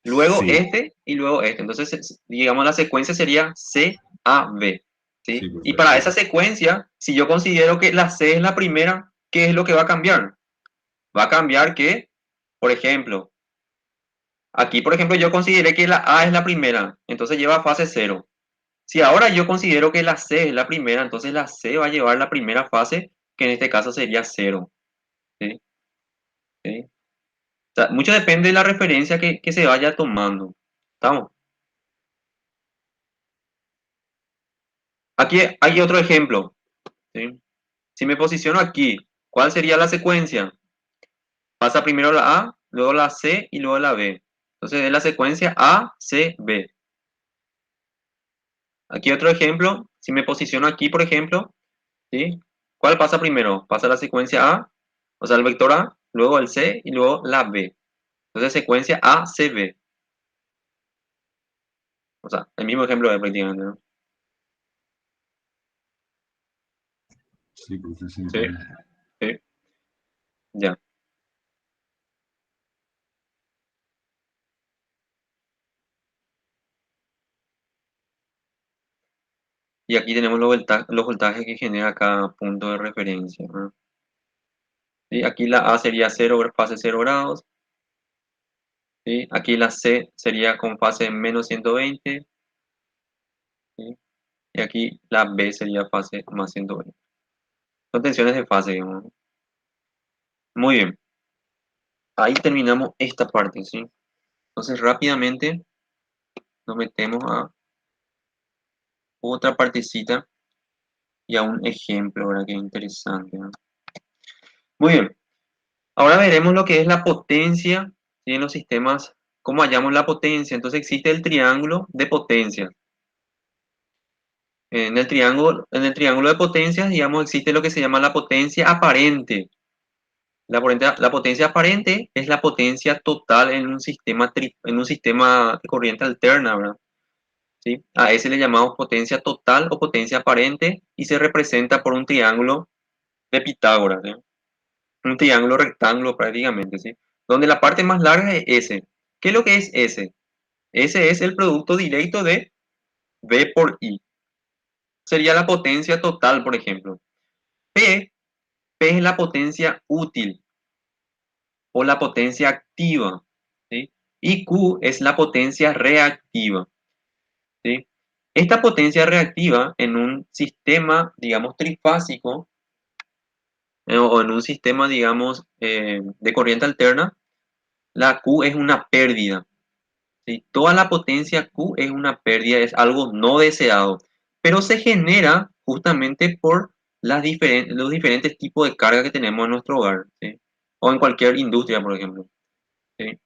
luego sí, este y luego este. Entonces, digamos, la secuencia sería C, A, B, sí, ¿sí? Y para perfecto. esa secuencia, si yo considero que la C es la primera, ¿qué es lo que va a cambiar? Va a cambiar que, por ejemplo, aquí, por ejemplo, yo consideré que la A es la primera, entonces lleva a fase cero. Si ahora yo considero que la C es la primera, entonces la C va a llevar la primera fase, que en este caso sería cero. ¿Sí? ¿Sí? O sea, mucho depende de la referencia que se vaya tomando. ¿Estamos? Aquí hay otro ejemplo. ¿Sí? Si me posiciono aquí, ¿cuál sería la secuencia? Pasa primero la A, luego la C y luego la B. Entonces es la secuencia A, C, B. Aquí otro ejemplo. Si me posiciono aquí, por ejemplo, ¿sí? ¿Cuál pasa primero? Pasa la secuencia A, o sea, el vector A, luego el C y luego la B. Entonces, secuencia A, C, B. O sea, el mismo ejemplo de prácticamente, ¿no? Sí, profe, sí, Sí, entiendo. sí, ya. Y aquí tenemos los voltajes que genera cada punto de referencia, ¿no? ¿Sí? Aquí la A sería 0, fase 0 grados, ¿sí? Aquí la C sería con fase menos 120, ¿sí? Y aquí la B sería fase más 120. Son tensiones de fase, digamos. Muy bien. Ahí terminamos esta parte, ¿sí? Entonces rápidamente nos metemos a otra partecita y a un ejemplo, ¿verdad? Que interesante, ¿no? Muy bien. Ahora veremos lo que es la potencia, ¿sí? En los sistemas, cómo hallamos la potencia. Entonces existe el triángulo de potencia. En el triángulo de potencias, digamos, existe lo que se llama la potencia aparente. La potencia aparente es la potencia total en un sistema de corriente alterna, ¿verdad? ¿Sí? A ese le llamamos potencia total o potencia aparente y se representa por un triángulo de Pitágoras, ¿sí? Un triángulo rectángulo prácticamente, ¿sí? Donde la parte más larga es S. ¿Qué es lo que es S? S es el producto directo de V por I. Sería la potencia total, por ejemplo. P, P es la potencia útil o la potencia activa, ¿sí? Y Q es la potencia reactiva, ¿sí? Esta potencia reactiva en un sistema, digamos, trifásico o en un sistema, digamos, de corriente alterna, la Q es una pérdida, ¿sí? Toda la potencia Q es una pérdida, es algo no deseado, pero se genera justamente por los diferentes tipos de carga que tenemos en nuestro hogar, ¿sí? O en cualquier industria, por ejemplo, ¿sí?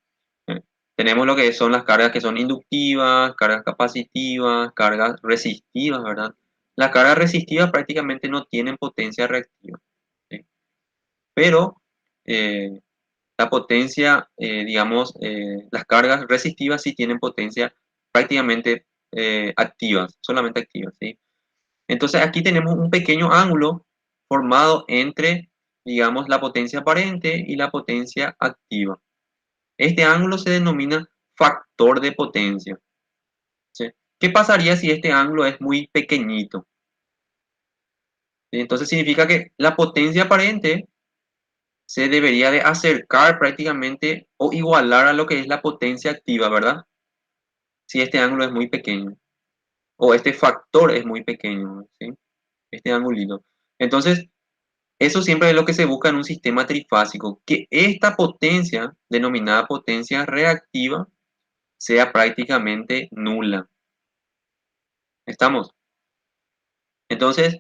Eh, Tenemos lo que son las cargas que son inductivas, cargas capacitivas, cargas resistivas, ¿verdad? Las cargas resistivas prácticamente no tienen potencia reactiva, ¿sí? Pero eh, la potencia, digamos, las cargas resistivas sí tienen potencia prácticamente activas, solamente activas, ¿sí? Entonces aquí tenemos un pequeño ángulo formado entre, digamos, la potencia aparente y la potencia activa. Este ángulo se denomina factor de potencia, ¿sí? ¿Qué pasaría si este ángulo es muy pequeñito? ¿Sí? Entonces significa que la potencia aparente se debería de acercar prácticamente o igualar a lo que es la potencia activa, ¿verdad? Si este ángulo es muy pequeño o este factor es muy pequeño, ¿sí? Este angulito. Entonces, eso siempre es lo que se busca en un sistema trifásico, que esta potencia, denominada potencia reactiva, sea prácticamente nula. ¿Estamos? Entonces,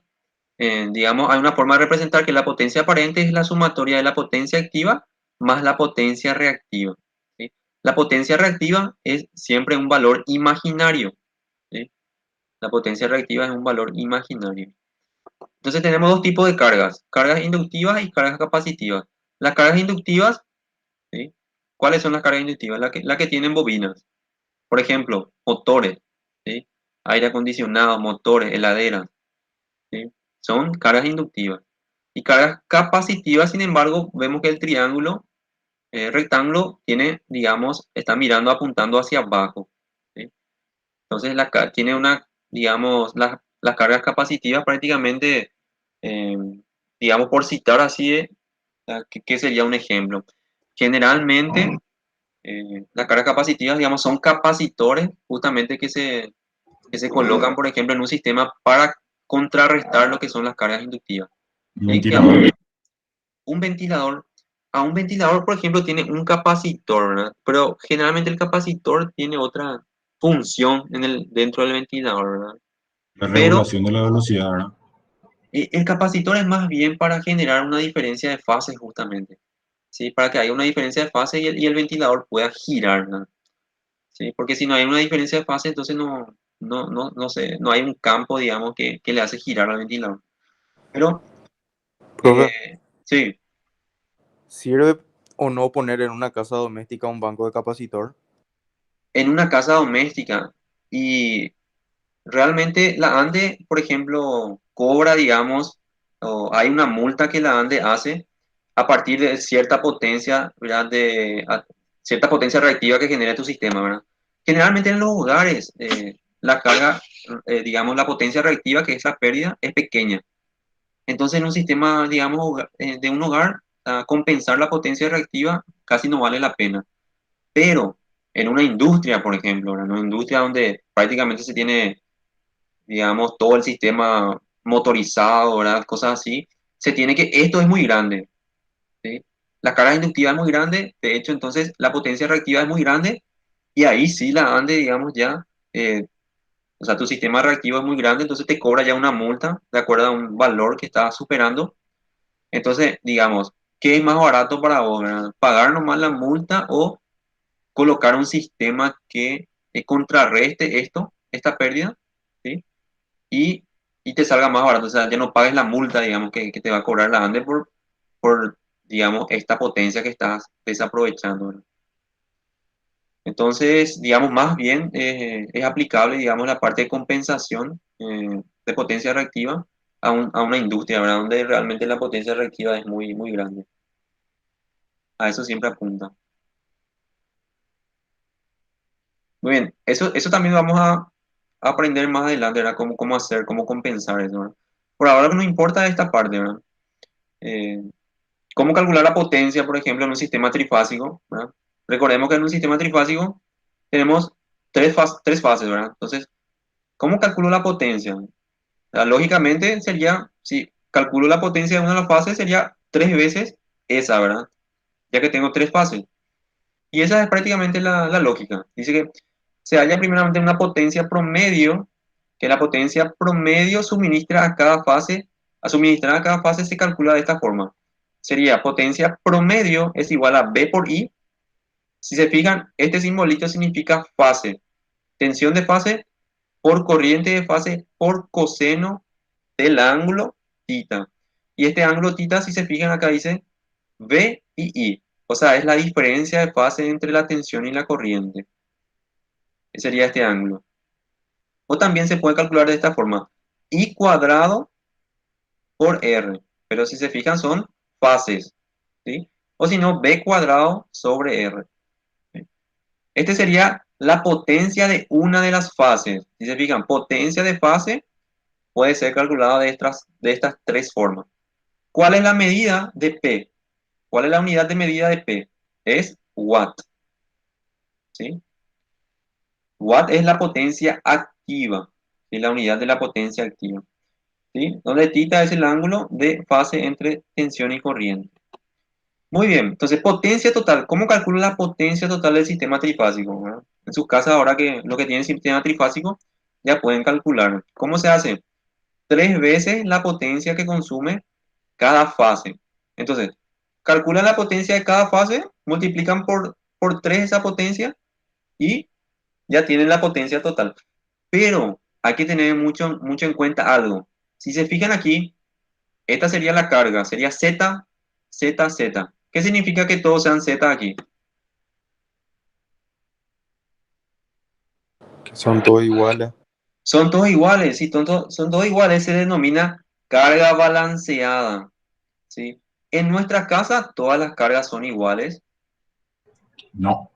digamos, hay una forma de representar que la potencia aparente es la sumatoria de la potencia activa más la potencia reactiva, ¿sí? La potencia reactiva es siempre un valor imaginario, ¿sí? La potencia reactiva es un valor imaginario. Entonces tenemos dos tipos de cargas inductivas y cargas capacitivas. Las cargas inductivas, ¿sí? ¿Cuáles son las cargas inductivas? Las que tienen bobinas. Por ejemplo, motores, ¿sí? Aire acondicionado, motores, heladeras, ¿sí? Son cargas inductivas. Y cargas capacitivas, sin embargo, vemos que el triángulo rectángulo tiene, digamos, está mirando, apuntando hacia abajo, ¿sí? Entonces tiene digamos, las cargas capacitivas prácticamente, eh, digamos, por citar así, ¿qué sería un ejemplo? Generalmente, las cargas capacitivas, digamos, son capacitores justamente que se colocan, por ejemplo, en un sistema para contrarrestar lo que son las cargas inductivas. Un ¿Sí? ventilador. Un ventilador, a un ventilador, por ejemplo, tiene un capacitor, ¿verdad? Pero generalmente el capacitor tiene otra función dentro del ventilador, ¿verdad? La Pero regulación de la velocidad, ¿verdad? el capacitor es más bien para generar una diferencia de fase justamente, ¿sí? Para que haya una diferencia de fase y el ventilador pueda girar, ¿verdad? ¿Sí? Porque si no hay una diferencia de fase, entonces no sé, no hay un campo, digamos, que le hace girar al ventilador. Pero, Profe, sí, ¿sirve o no poner en una casa doméstica un banco de capacitor? en una casa doméstica y realmente la ANDE, por ejemplo, cobra, digamos, o hay una multa que la ANDE hace a partir de cierta potencia, ¿verdad? Cierta potencia reactiva que genera tu sistema, ¿verdad? Generalmente en los hogares, la carga, digamos, la potencia reactiva, que es la pérdida, es pequeña. Entonces, en un sistema, digamos, de un hogar, compensar la potencia reactiva casi no vale la pena. Pero en una industria, por ejemplo, ¿verdad? En una industria donde prácticamente se tiene, digamos, todo el sistema motorizado, ¿verdad? Cosas así, se tiene que, esto es muy grande, ¿sí? La carga inductiva es muy grande, de hecho, entonces la potencia reactiva es muy grande, y ahí sí la ande, digamos, ya, o sea, tu sistema reactivo es muy grande, entonces te cobra ya una multa de acuerdo a un valor que estás superando. Entonces, digamos, ¿qué es más barato para vos, verdad? ¿Pagar nomás la multa o colocar un sistema que contrarreste esto, esta pérdida, ¿sí? Y, y te salga más barato, o sea, ya no pagues la multa, digamos, que te va a cobrar la ANDE por, digamos, esta potencia que estás desaprovechando, ¿verdad? Entonces, digamos, más bien es aplicable, digamos, la parte de compensación de potencia reactiva a una industria, ¿verdad? Donde realmente la potencia reactiva es muy, muy grande. A eso siempre apunta. Muy bien, eso también vamos a aprender más adelante, ¿verdad? Cómo hacer, cómo compensar eso, ¿verdad? Por ahora lo que nos importa es esta parte, ¿verdad? Eh, cómo calcular la potencia, por ejemplo, en un sistema trifásico, ¿verdad? Recordemos que en un sistema trifásico tenemos tres fases, ¿verdad? Entonces, ¿cómo calculo la potencia? O sea, lógicamente sería, si calculo la potencia de una de las fases, sería tres veces esa, ¿verdad? Ya que tengo tres fases. Y esa es prácticamente la lógica. Dice que se halla primeramente una potencia promedio, que la potencia promedio suministra a cada fase, a suministrar a cada fase se calcula de esta forma. Sería potencia promedio es igual a B por I. Si se fijan, este simbolito significa fase. Tensión de fase por corriente de fase por coseno del ángulo tita. Y este ángulo tita, si se fijan acá dice V y I. O sea, es la diferencia de fase entre la tensión y la corriente. Ese sería este ángulo. O también se puede calcular de esta forma. I cuadrado por R. Pero si se fijan son fases, ¿sí? O si no, B cuadrado sobre R. ¿Sí? Este sería la potencia de una de las fases. Si se fijan, potencia de fase puede ser calculada de estas tres formas. ¿Cuál es la medida de P? ¿Cuál es la unidad de medida de P? Es watt, ¿sí? Watt es la potencia activa, es la unidad de la potencia activa, ¿sí? Donde tita es el ángulo de fase entre tensión y corriente. Muy bien, entonces potencia total. ¿Cómo calculo la potencia total del sistema trifásico? ¿Verdad? En sus casas, ahora que lo que tienen sistema trifásico, ya pueden calcular. ¿Cómo se hace? Tres veces la potencia que consume cada fase. Entonces, calculan la potencia de cada fase, multiplican por 3 esa potencia y ya tienen la potencia total. Pero hay que tener mucho, mucho en cuenta algo. Si se fijan aquí, esta sería la carga, sería Z, Z, Z. ¿Qué significa que todos sean Z aquí? Que son todos iguales. Son todos iguales, si son todos iguales, se denomina carga balanceada, ¿sí? En nuestra casa todas las cargas son iguales No,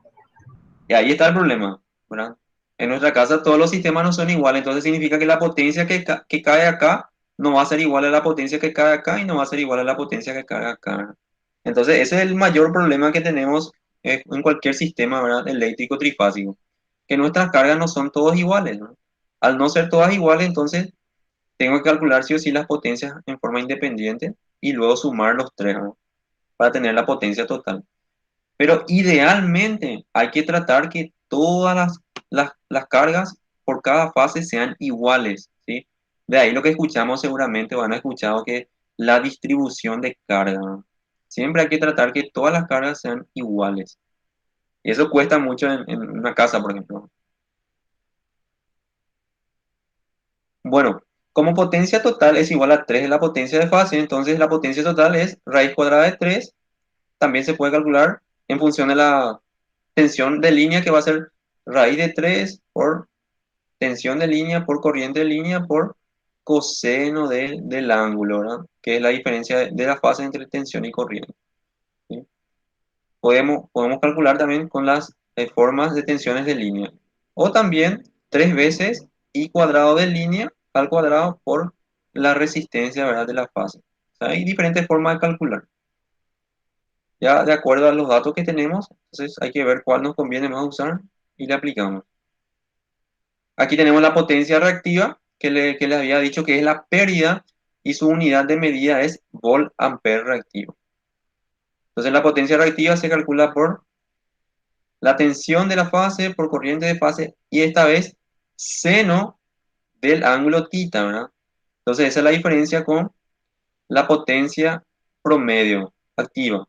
y ahí está el problema, ¿verdad? En nuestra casa todos los sistemas no son iguales, entonces significa que la potencia que cae acá no va a ser igual a la potencia que cae acá y no va a ser igual a la potencia que cae acá. Entonces ese es el mayor problema que tenemos en cualquier sistema, ¿verdad? Eléctrico trifásico, que nuestras cargas no son todas iguales, ¿no? Al no ser todas iguales, entonces tengo que calcular sí o sí las potencias en forma independiente y luego sumar los tres, ¿no? Para tener la potencia total. Pero idealmente hay que tratar que todas las cargas por cada fase sean iguales, ¿sí? De ahí lo que escuchamos seguramente van a escuchar que la distribución de carga, ¿no? Siempre hay que tratar que todas las cargas sean iguales. Y eso cuesta mucho en una casa, por ejemplo. Bueno, como potencia total es igual a 3 de la potencia de fase, entonces la potencia total es raíz cuadrada de 3. También se puede calcular en función de la tensión de línea, que va a ser raíz de 3 por tensión de línea por corriente de línea por coseno del ángulo, ¿verdad? Que es la diferencia de la fase entre tensión y corriente, ¿sí? Podemos calcular también con las formas de tensiones de línea. O también 3 veces I cuadrado de línea al cuadrado por la resistencia, ¿verdad? De la fase. O sea, hay diferentes formas de calcular. Ya de acuerdo a los datos que tenemos, entonces hay que ver cuál nos conviene más usar y le aplicamos. Aquí tenemos la potencia reactiva, que les había dicho que es la pérdida y su unidad de medida es volt ampere reactivo. Entonces la potencia reactiva se calcula por la tensión de la fase, por corriente de fase y esta vez seno del ángulo θ, ¿verdad? Entonces esa es la diferencia con la potencia promedio activa.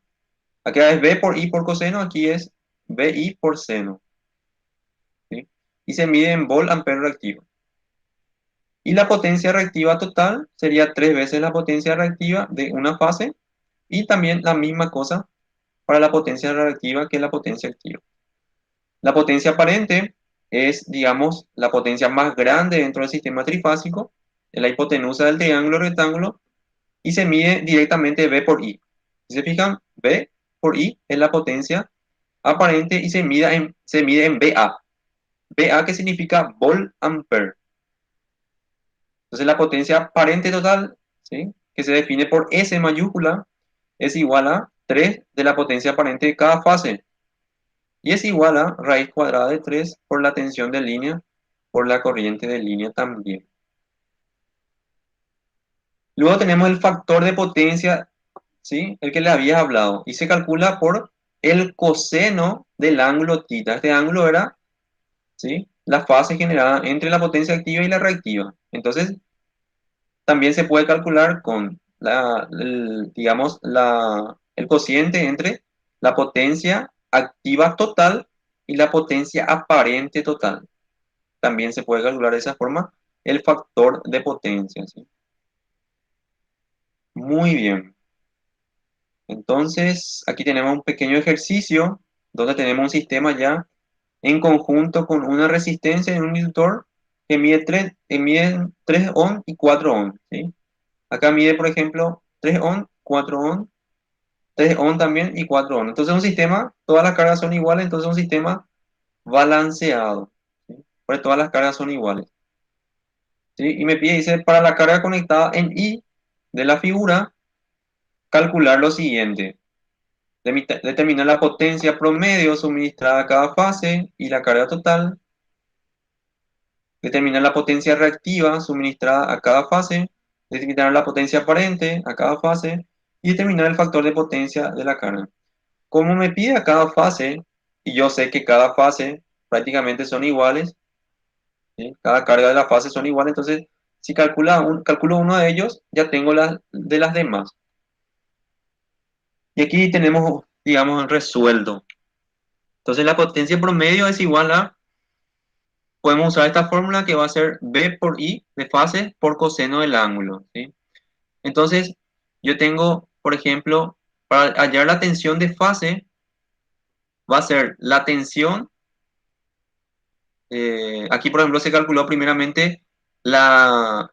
Aquí es V por I por coseno, aquí es VI por seno, ¿sí? Y se mide en volt ampere reactivo. Y la potencia reactiva total sería 3 veces la potencia reactiva de una fase y también la misma cosa para la potencia reactiva que la potencia activa. La potencia aparente es, digamos, la potencia más grande dentro del sistema trifásico, en la hipotenusa del triángulo rectángulo, y se mide directamente V por I. Si se fijan, V por I es la potencia aparente y se mide en VA. VA que significa volt ampere. Entonces la potencia aparente total, ¿sí?, que se define por S mayúscula, es igual a 3 de la potencia aparente de cada fase. Y es igual a raíz cuadrada de 3 por la tensión de línea por la corriente de línea también. Luego tenemos el factor de potencia, ¿sí?, el que le había hablado, y se calcula por el coseno del ángulo θ. Este ángulo era, ¿sí?, la fase generada entre la potencia activa y la reactiva. Entonces, también se puede calcular con digamos, el cociente entre la potencia activa total y la potencia aparente total. También se puede calcular de esa forma el factor de potencia, ¿sí? Muy bien. Entonces, aquí tenemos un pequeño ejercicio donde tenemos un sistema ya en conjunto con una resistencia en un inductor que miden 3 ohm y 4 ohm, ¿sí? Acá mide, por ejemplo, 3 ohm, 4 ohm, 3 ohm también y 4 ohm. Entonces un sistema, todas las cargas son iguales, entonces un sistema balanceado, ¿sí? Porque todas las cargas son iguales, ¿sí? Y me pide, dice, para la carga conectada en I de la figura, calcular lo siguiente. Determinar la potencia promedio suministrada a cada fase y la carga total. Determinar la potencia reactiva suministrada a cada fase. Determinar la potencia aparente a cada fase. Y determinar el factor de potencia de la carga. Como me pide a cada fase, y yo sé que cada fase prácticamente son iguales, ¿sí?, cada carga de la fase son iguales, entonces si calculo uno de ellos, ya tengo las de las demás. Y aquí tenemos, digamos, resuelto. Entonces la potencia promedio es igual a, podemos usar esta fórmula que va a ser V por I de fase por coseno del ángulo, ¿sí? Entonces yo tengo, por ejemplo, para hallar la tensión de fase, va a ser la tensión, aquí por ejemplo se calculó primeramente la,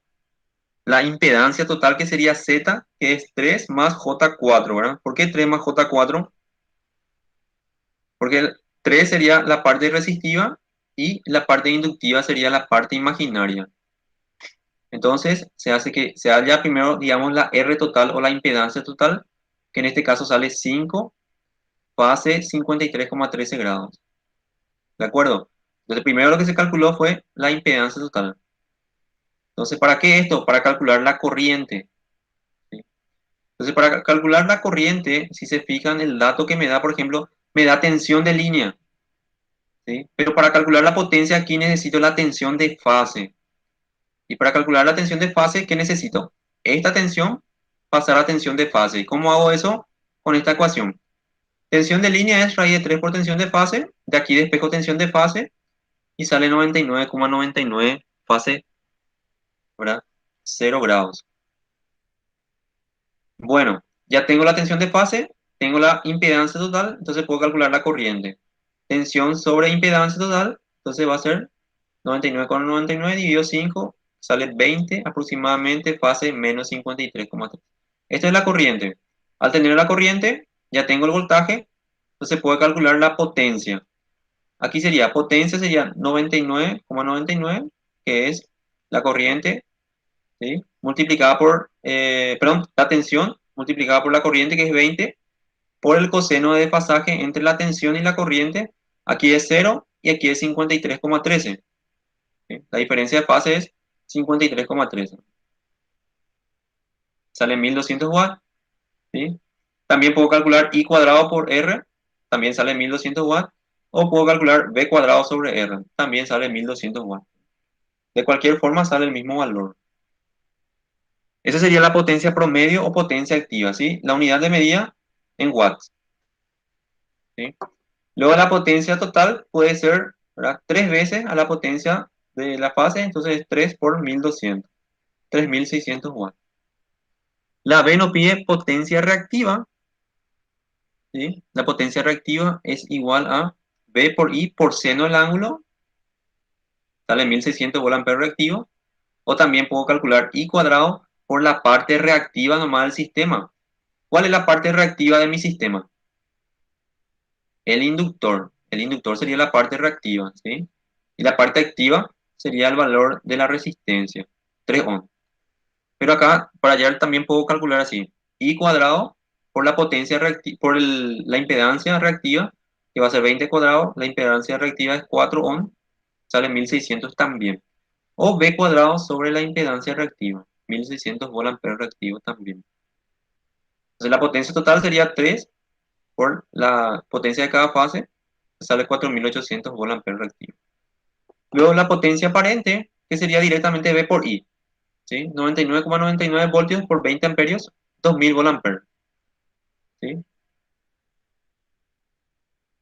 la impedancia total que sería Z, que es 3 más J4, ¿verdad? ¿Por qué 3 más J4? Porque el 3 sería la parte resistiva y la parte inductiva sería la parte imaginaria. Entonces, se hace que se halla primero, digamos, la R total o la impedancia total, que en este caso sale 5, fase 53,13 grados. ¿De acuerdo? Entonces, primero lo que se calculó fue la impedancia total. Entonces, ¿para qué esto? Para calcular la corriente, ¿sí? Entonces, para calcular la corriente, si se fijan, el dato que me da, por ejemplo, me da tensión de línea, ¿sí? Pero para calcular la potencia aquí necesito la tensión de fase. Y para calcular la tensión de fase, ¿qué necesito? Esta tensión pasar a tensión de fase. ¿Y cómo hago eso? Con esta ecuación. Tensión de línea es raíz de 3 por tensión de fase. De aquí despejo tensión de fase y sale 99,99 fase, ¿verdad? 0 grados. Bueno, ya tengo la tensión de fase, tengo la impedancia total, entonces puedo calcular la corriente. Tensión sobre impedancia total, entonces va a ser 99,99 dividido 5, sale 20 aproximadamente, fase menos 53,3. Esta es la corriente. Al tener la corriente, ya tengo el voltaje, entonces puedo calcular la potencia. Aquí sería, potencia sería 99,99, que es la corriente, ¿sí?, multiplicada por, perdón, la tensión multiplicada por la corriente, que es 20, por el coseno de desfasaje entre la tensión y la corriente. Aquí es 0 y aquí es 53,13. ¿Sí? La diferencia de fase es 53,13. Sale 1200 watts. ¿Sí? También puedo calcular I cuadrado por R, también sale 1200 watts. O puedo calcular B cuadrado sobre R, también sale 1200 watts. De cualquier forma sale el mismo valor. Esa sería la potencia promedio o potencia activa, ¿sí? La unidad de medida en watts. ¿Sí? Luego la potencia total puede ser, ¿verdad?, 3 veces a la potencia de la fase, entonces es 3 por 1200, 3600 watts. La B nos pide potencia reactiva, ¿sí? La potencia reactiva es igual a B por I por seno del ángulo, sale 1600 volt-ampere reactivo, o también puedo calcular I cuadrado por la parte reactiva nomás del sistema. ¿Cuál es la parte reactiva de mi sistema? El inductor. El inductor sería la parte reactiva, ¿sí? Y la parte activa sería el valor de la resistencia, 3 ohms. Pero acá, para hallar también puedo calcular así. I cuadrado por la potencia reactiva, por la impedancia reactiva, que va a ser 20 cuadrado. La impedancia reactiva es 4 ohms, sale 1600 también. O B cuadrado sobre la impedancia reactiva, 1600 volt-ampere reactivo también. Entonces la potencia total sería 3 por la potencia de cada fase, sale 4800 volt-ampere reactivo. Luego la potencia aparente, que sería directamente B por I, ¿sí? 99,99 voltios por 20 amperios, 2000 volt-ampere, ¿sí?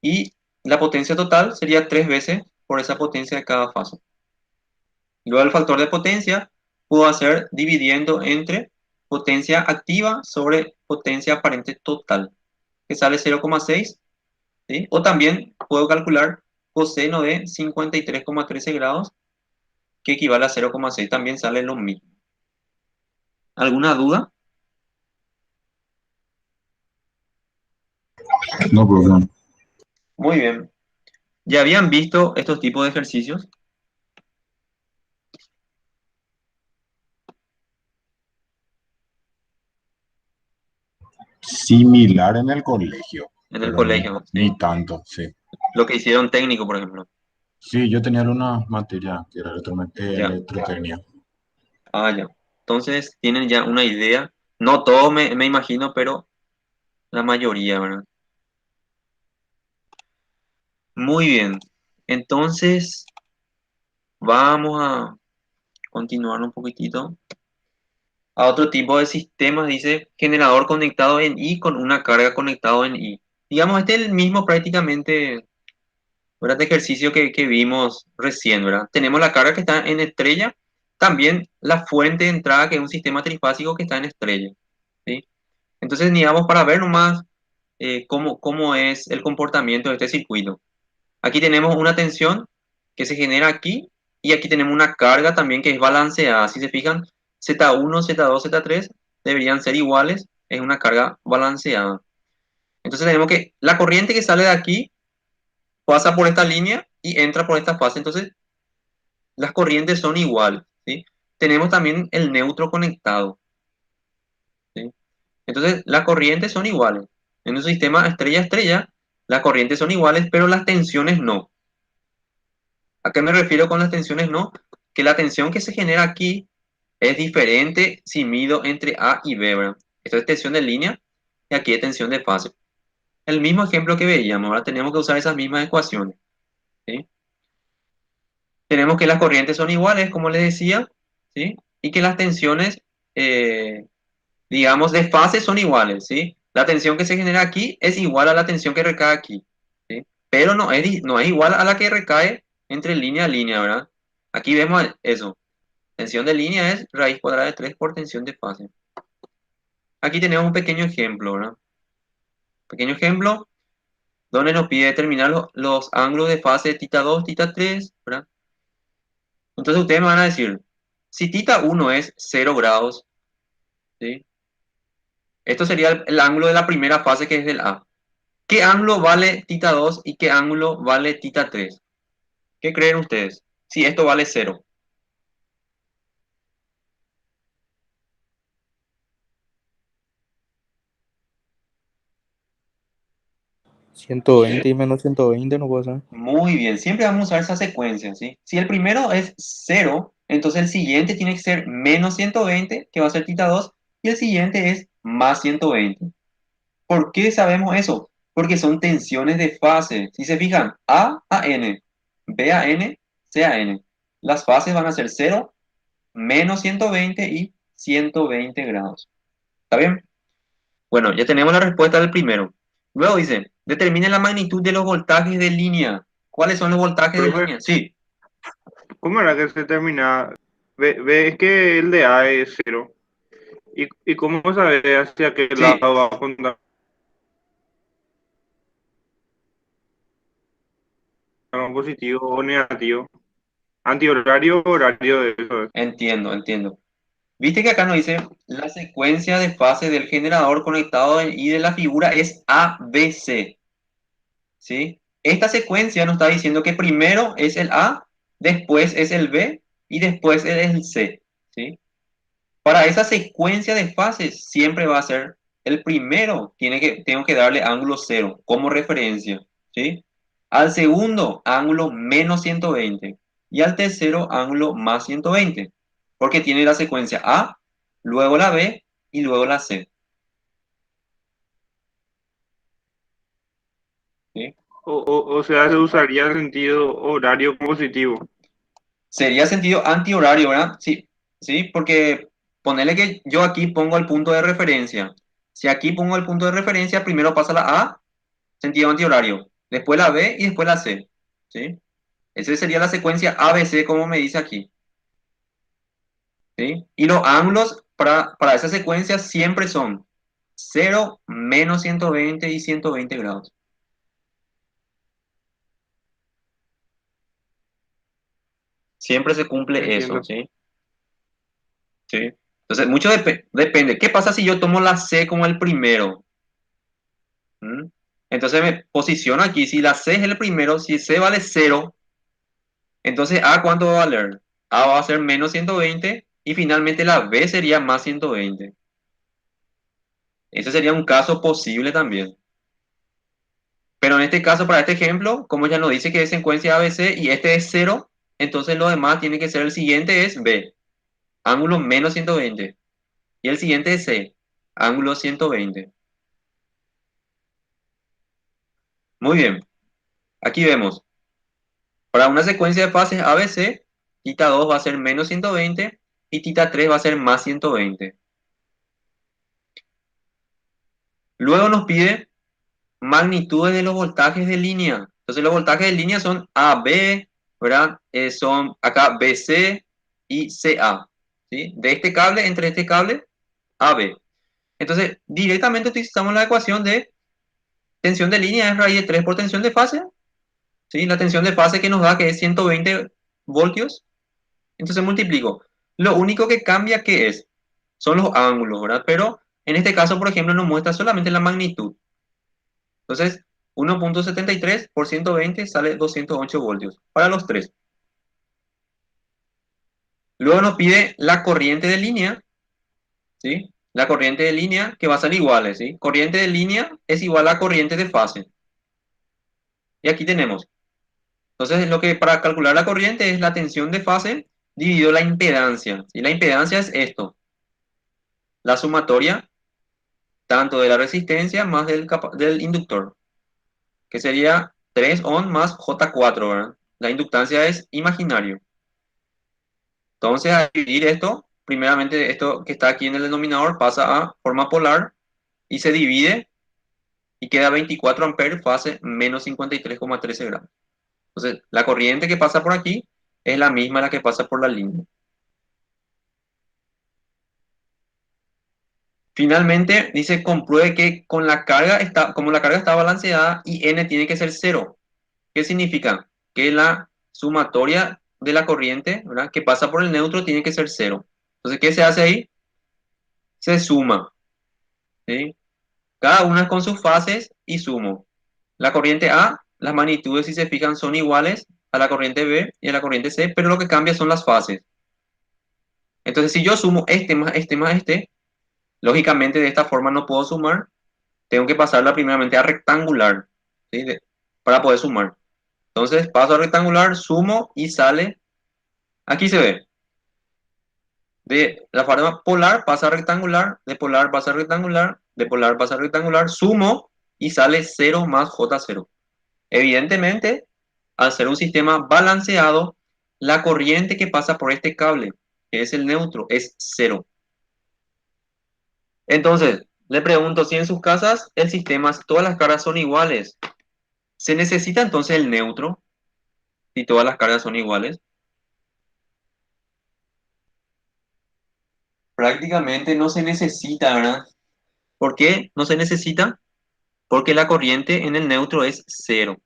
Y la potencia total sería 3 veces por esa potencia de cada fase. Luego el factor de potencia puedo hacer dividiendo entre potencia activa sobre potencia aparente total, que sale 0,6, ¿sí? O también puedo calcular coseno de 53,13 grados, que equivale a 0,6, también sale lo mismo. ¿Alguna duda? No, profe. Muy bien. ¿Ya habían visto estos tipos de ejercicios? Similar en el colegio, En el pero colegio, ni ¿sí? tanto, sí. Lo que hicieron técnico, por ejemplo. Sí, yo tenía una materia que era Ya. electrotecnia. Ah, ya. Entonces tienen ya una idea. No todos me imagino, pero la mayoría, ¿verdad? Muy bien. Entonces, vamos a continuar un poquitito. A otro tipo de sistemas dice generador conectado en I con una carga conectado en I. Digamos, este es el mismo prácticamente, ¿verdad?, de ejercicio que vimos recién, ¿verdad? Tenemos la carga que está en estrella, también la fuente de entrada, que es un sistema trifásico que está en estrella, ¿sí? Entonces, digamos, para ver nomás cómo es el comportamiento de este circuito. Aquí tenemos una tensión que se genera aquí y aquí tenemos una carga también que es balanceada. Si se fijan, Z1, Z2, Z3 deberían ser iguales, es una carga balanceada. Entonces tenemos que la corriente que sale de aquí pasa por esta línea y entra por esta fase. Entonces las corrientes son iguales, ¿sí? Tenemos también el neutro conectado, ¿sí? Entonces las corrientes son iguales. En un sistema estrella-estrella, las corrientes son iguales, pero las tensiones no. ¿A qué me refiero con las tensiones no? Que la tensión que se genera aquí es diferente si mido entre A y B, ¿verdad? Esto es tensión de línea y aquí es tensión de fase. El mismo ejemplo que veíamos, ahora tenemos que usar esas mismas ecuaciones, ¿sí? Tenemos que las corrientes son iguales, como les decía, ¿sí? Y que las tensiones, eh, digamos, de fase son iguales, ¿sí? La tensión que se genera aquí es igual a la tensión que recae aquí, ¿sí? Pero no es igual a la que recae entre línea a línea, ¿verdad? Aquí vemos eso. Tensión de línea es raíz cuadrada de 3 por tensión de fase. Aquí tenemos un pequeño ejemplo, ¿verdad? Pequeño ejemplo donde nos pide determinar los ángulos de fase de θ 2, θ 3, ¿verdad? Entonces ustedes me van a decir, si θ 1 es 0 grados, ¿sí? Esto sería el ángulo de la primera fase, que es del A. ¿Qué ángulo vale θ 2 y qué ángulo vale θ 3? ¿Qué creen ustedes? Si esto vale 0. 120 y menos 120 no puede ser. Muy bien, siempre vamos a usar esa secuencia, ¿sí? Si el primero es 0, entonces el siguiente tiene que ser menos 120, que va a ser tita 2, y el siguiente es más 120. ¿Por qué sabemos eso? Porque son tensiones de fase. Si se fijan, A a N, B a N, C a N. Las fases van a ser 0, menos 120 y 120 grados. ¿Está bien? Bueno, ya tenemos la respuesta del primero. Luego dice, determine la magnitud de los voltajes de línea. ¿Cuáles son los voltajes de Profe, línea? Sí, ¿cómo era que se termina? Ve que el de A es cero. ¿Y cómo sabe hacia qué sí, lado va a contar positivo o negativo? Antihorario o horario de eso. entiendo, entiendo. Viste que acá nos dice la secuencia de fases del generador conectado y de la figura es ABC, ¿sí? Esta secuencia nos está diciendo que primero es el A, después es el B y después es el C, ¿sí? Para esa secuencia de fases siempre va a ser el primero, tengo que darle ángulo 0 como referencia, ¿sí? Al segundo, ángulo menos 120 y al tercero, ángulo más 120, porque tiene la secuencia A, luego la B y luego la C, ¿sí? O sea, se usaría el sentido horario positivo. Sería sentido antihorario, ¿verdad? Sí, sí, porque ponerle que yo aquí pongo el punto de referencia. Si aquí pongo el punto de referencia, primero pasa la A, sentido antihorario, después la B y después la C, ¿sí? Esa sería la secuencia ABC, como me dice aquí, ¿sí? Y los ángulos para esa secuencia siempre son 0, menos 120 y 120 grados. Siempre se cumple eso, Entiendo. ¿sí? ¿Sí? Entonces, mucho depende. ¿Qué pasa si yo tomo la C como el primero? ¿Mm? Entonces me posiciono aquí. Si la C es el primero, si C vale 0, entonces A, ¿cuánto va a valer? A va a ser menos 120 y finalmente la B sería más 120. Ese sería un caso posible también. Pero en este caso, para este ejemplo, como ya nos dice que es secuencia ABC y este es 0, entonces lo demás tiene que ser el siguiente es B, ángulo menos 120. Y el siguiente es C, ángulo 120. Muy bien, aquí vemos. Para una secuencia de fases ABC, tita 2 va a ser menos 120 y tita 3 va a ser más 120. Luego nos pide magnitudes de los voltajes de línea. Entonces los voltajes de línea son AB, ¿verdad? Son acá BC y CA, ¿sí? De este cable, entre este cable, AB. Entonces directamente utilizamos la ecuación de tensión de línea es raíz de 3 por tensión de fase, ¿sí? La tensión de fase que nos da que es 120 voltios. Entonces multiplico. Lo único que cambia, ¿qué es? Son los ángulos, ¿verdad? Pero en este caso, por ejemplo, nos muestra solamente la magnitud. Entonces, 1.73 por 120 sale 208 voltios para los tres. Luego nos pide la corriente de línea, ¿sí? La corriente de línea que va a ser igual, ¿sí? Corriente de línea es igual a corriente de fase. Y aquí tenemos. Entonces, lo que para calcular la corriente es la tensión de fase dividido la impedancia. ¿Sí? La impedancia es esto, la sumatoria tanto de la resistencia más del inductor, que sería 3 ohm más J4, ¿verdad? La inductancia es imaginario. Entonces, al dividir esto, primeramente esto que está aquí en el denominador pasa a forma polar y se divide y queda 24 amperes fase menos 53,13 grados. Entonces, la corriente que pasa por aquí es la misma la que pasa por la línea. Finalmente, dice, compruebe que con la carga como la carga está balanceada y n tiene que ser 0. ¿Qué significa? Que la sumatoria de la corriente, ¿verdad? Que pasa por el neutro tiene que ser 0. Entonces, ¿qué se hace ahí? Se suma, ¿sí? Cada una con sus fases y sumo. La corriente A, las magnitudes, si se fijan, son iguales a la corriente B y a la corriente C, pero lo que cambia son las fases. Entonces, si yo sumo este más este más este, lógicamente de esta forma no puedo sumar, tengo que pasarla primeramente a rectangular, ¿sí? Para poder sumar. Entonces paso a rectangular, sumo y sale. Aquí se ve. De la forma polar pasa a rectangular, de polar pasa a rectangular, de polar pasa a rectangular, sumo y sale 0 más J0. Evidentemente, al ser un sistema balanceado, la corriente que pasa por este cable, que es el neutro, es 0. Entonces, le pregunto si en sus casas el sistema, todas las cargas son iguales. ¿Se necesita entonces el neutro si todas las cargas son iguales? Prácticamente no se necesita, ¿verdad? ¿Por qué no se necesita? Porque la corriente en el neutro es 0.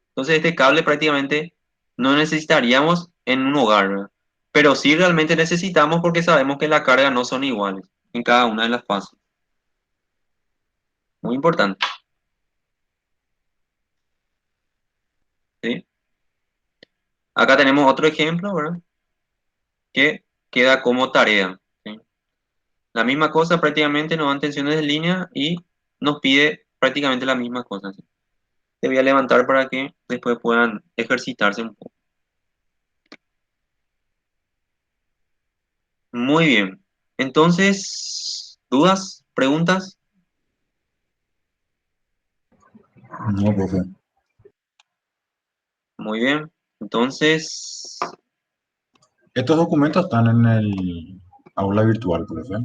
Entonces este cable prácticamente no necesitaríamos en un hogar, ¿verdad? Pero sí realmente necesitamos porque sabemos que las cargas no son iguales en cada una de las fases. Muy importante. ¿Sí? Acá tenemos otro ejemplo, ¿verdad? Que queda como tarea. ¿Sí? La misma cosa prácticamente nos dan tensiones de línea y nos pide prácticamente la misma cosa. ¿Sí? Te voy a levantar para que después puedan ejercitarse un poco. Muy bien. Entonces, ¿dudas? ¿Preguntas? No, profe. Muy bien. Entonces, Estos documentos están en el aula virtual, profe.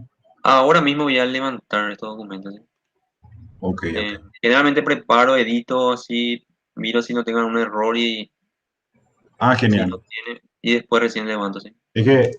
ahora mismo voy a levantar estos documentos. ¿Sí? Ok, ok. Generalmente preparo, edito, así, miro si no tengan un error y Ah, si no genial. tiene, y después recién levanto. ¿Sí? Es que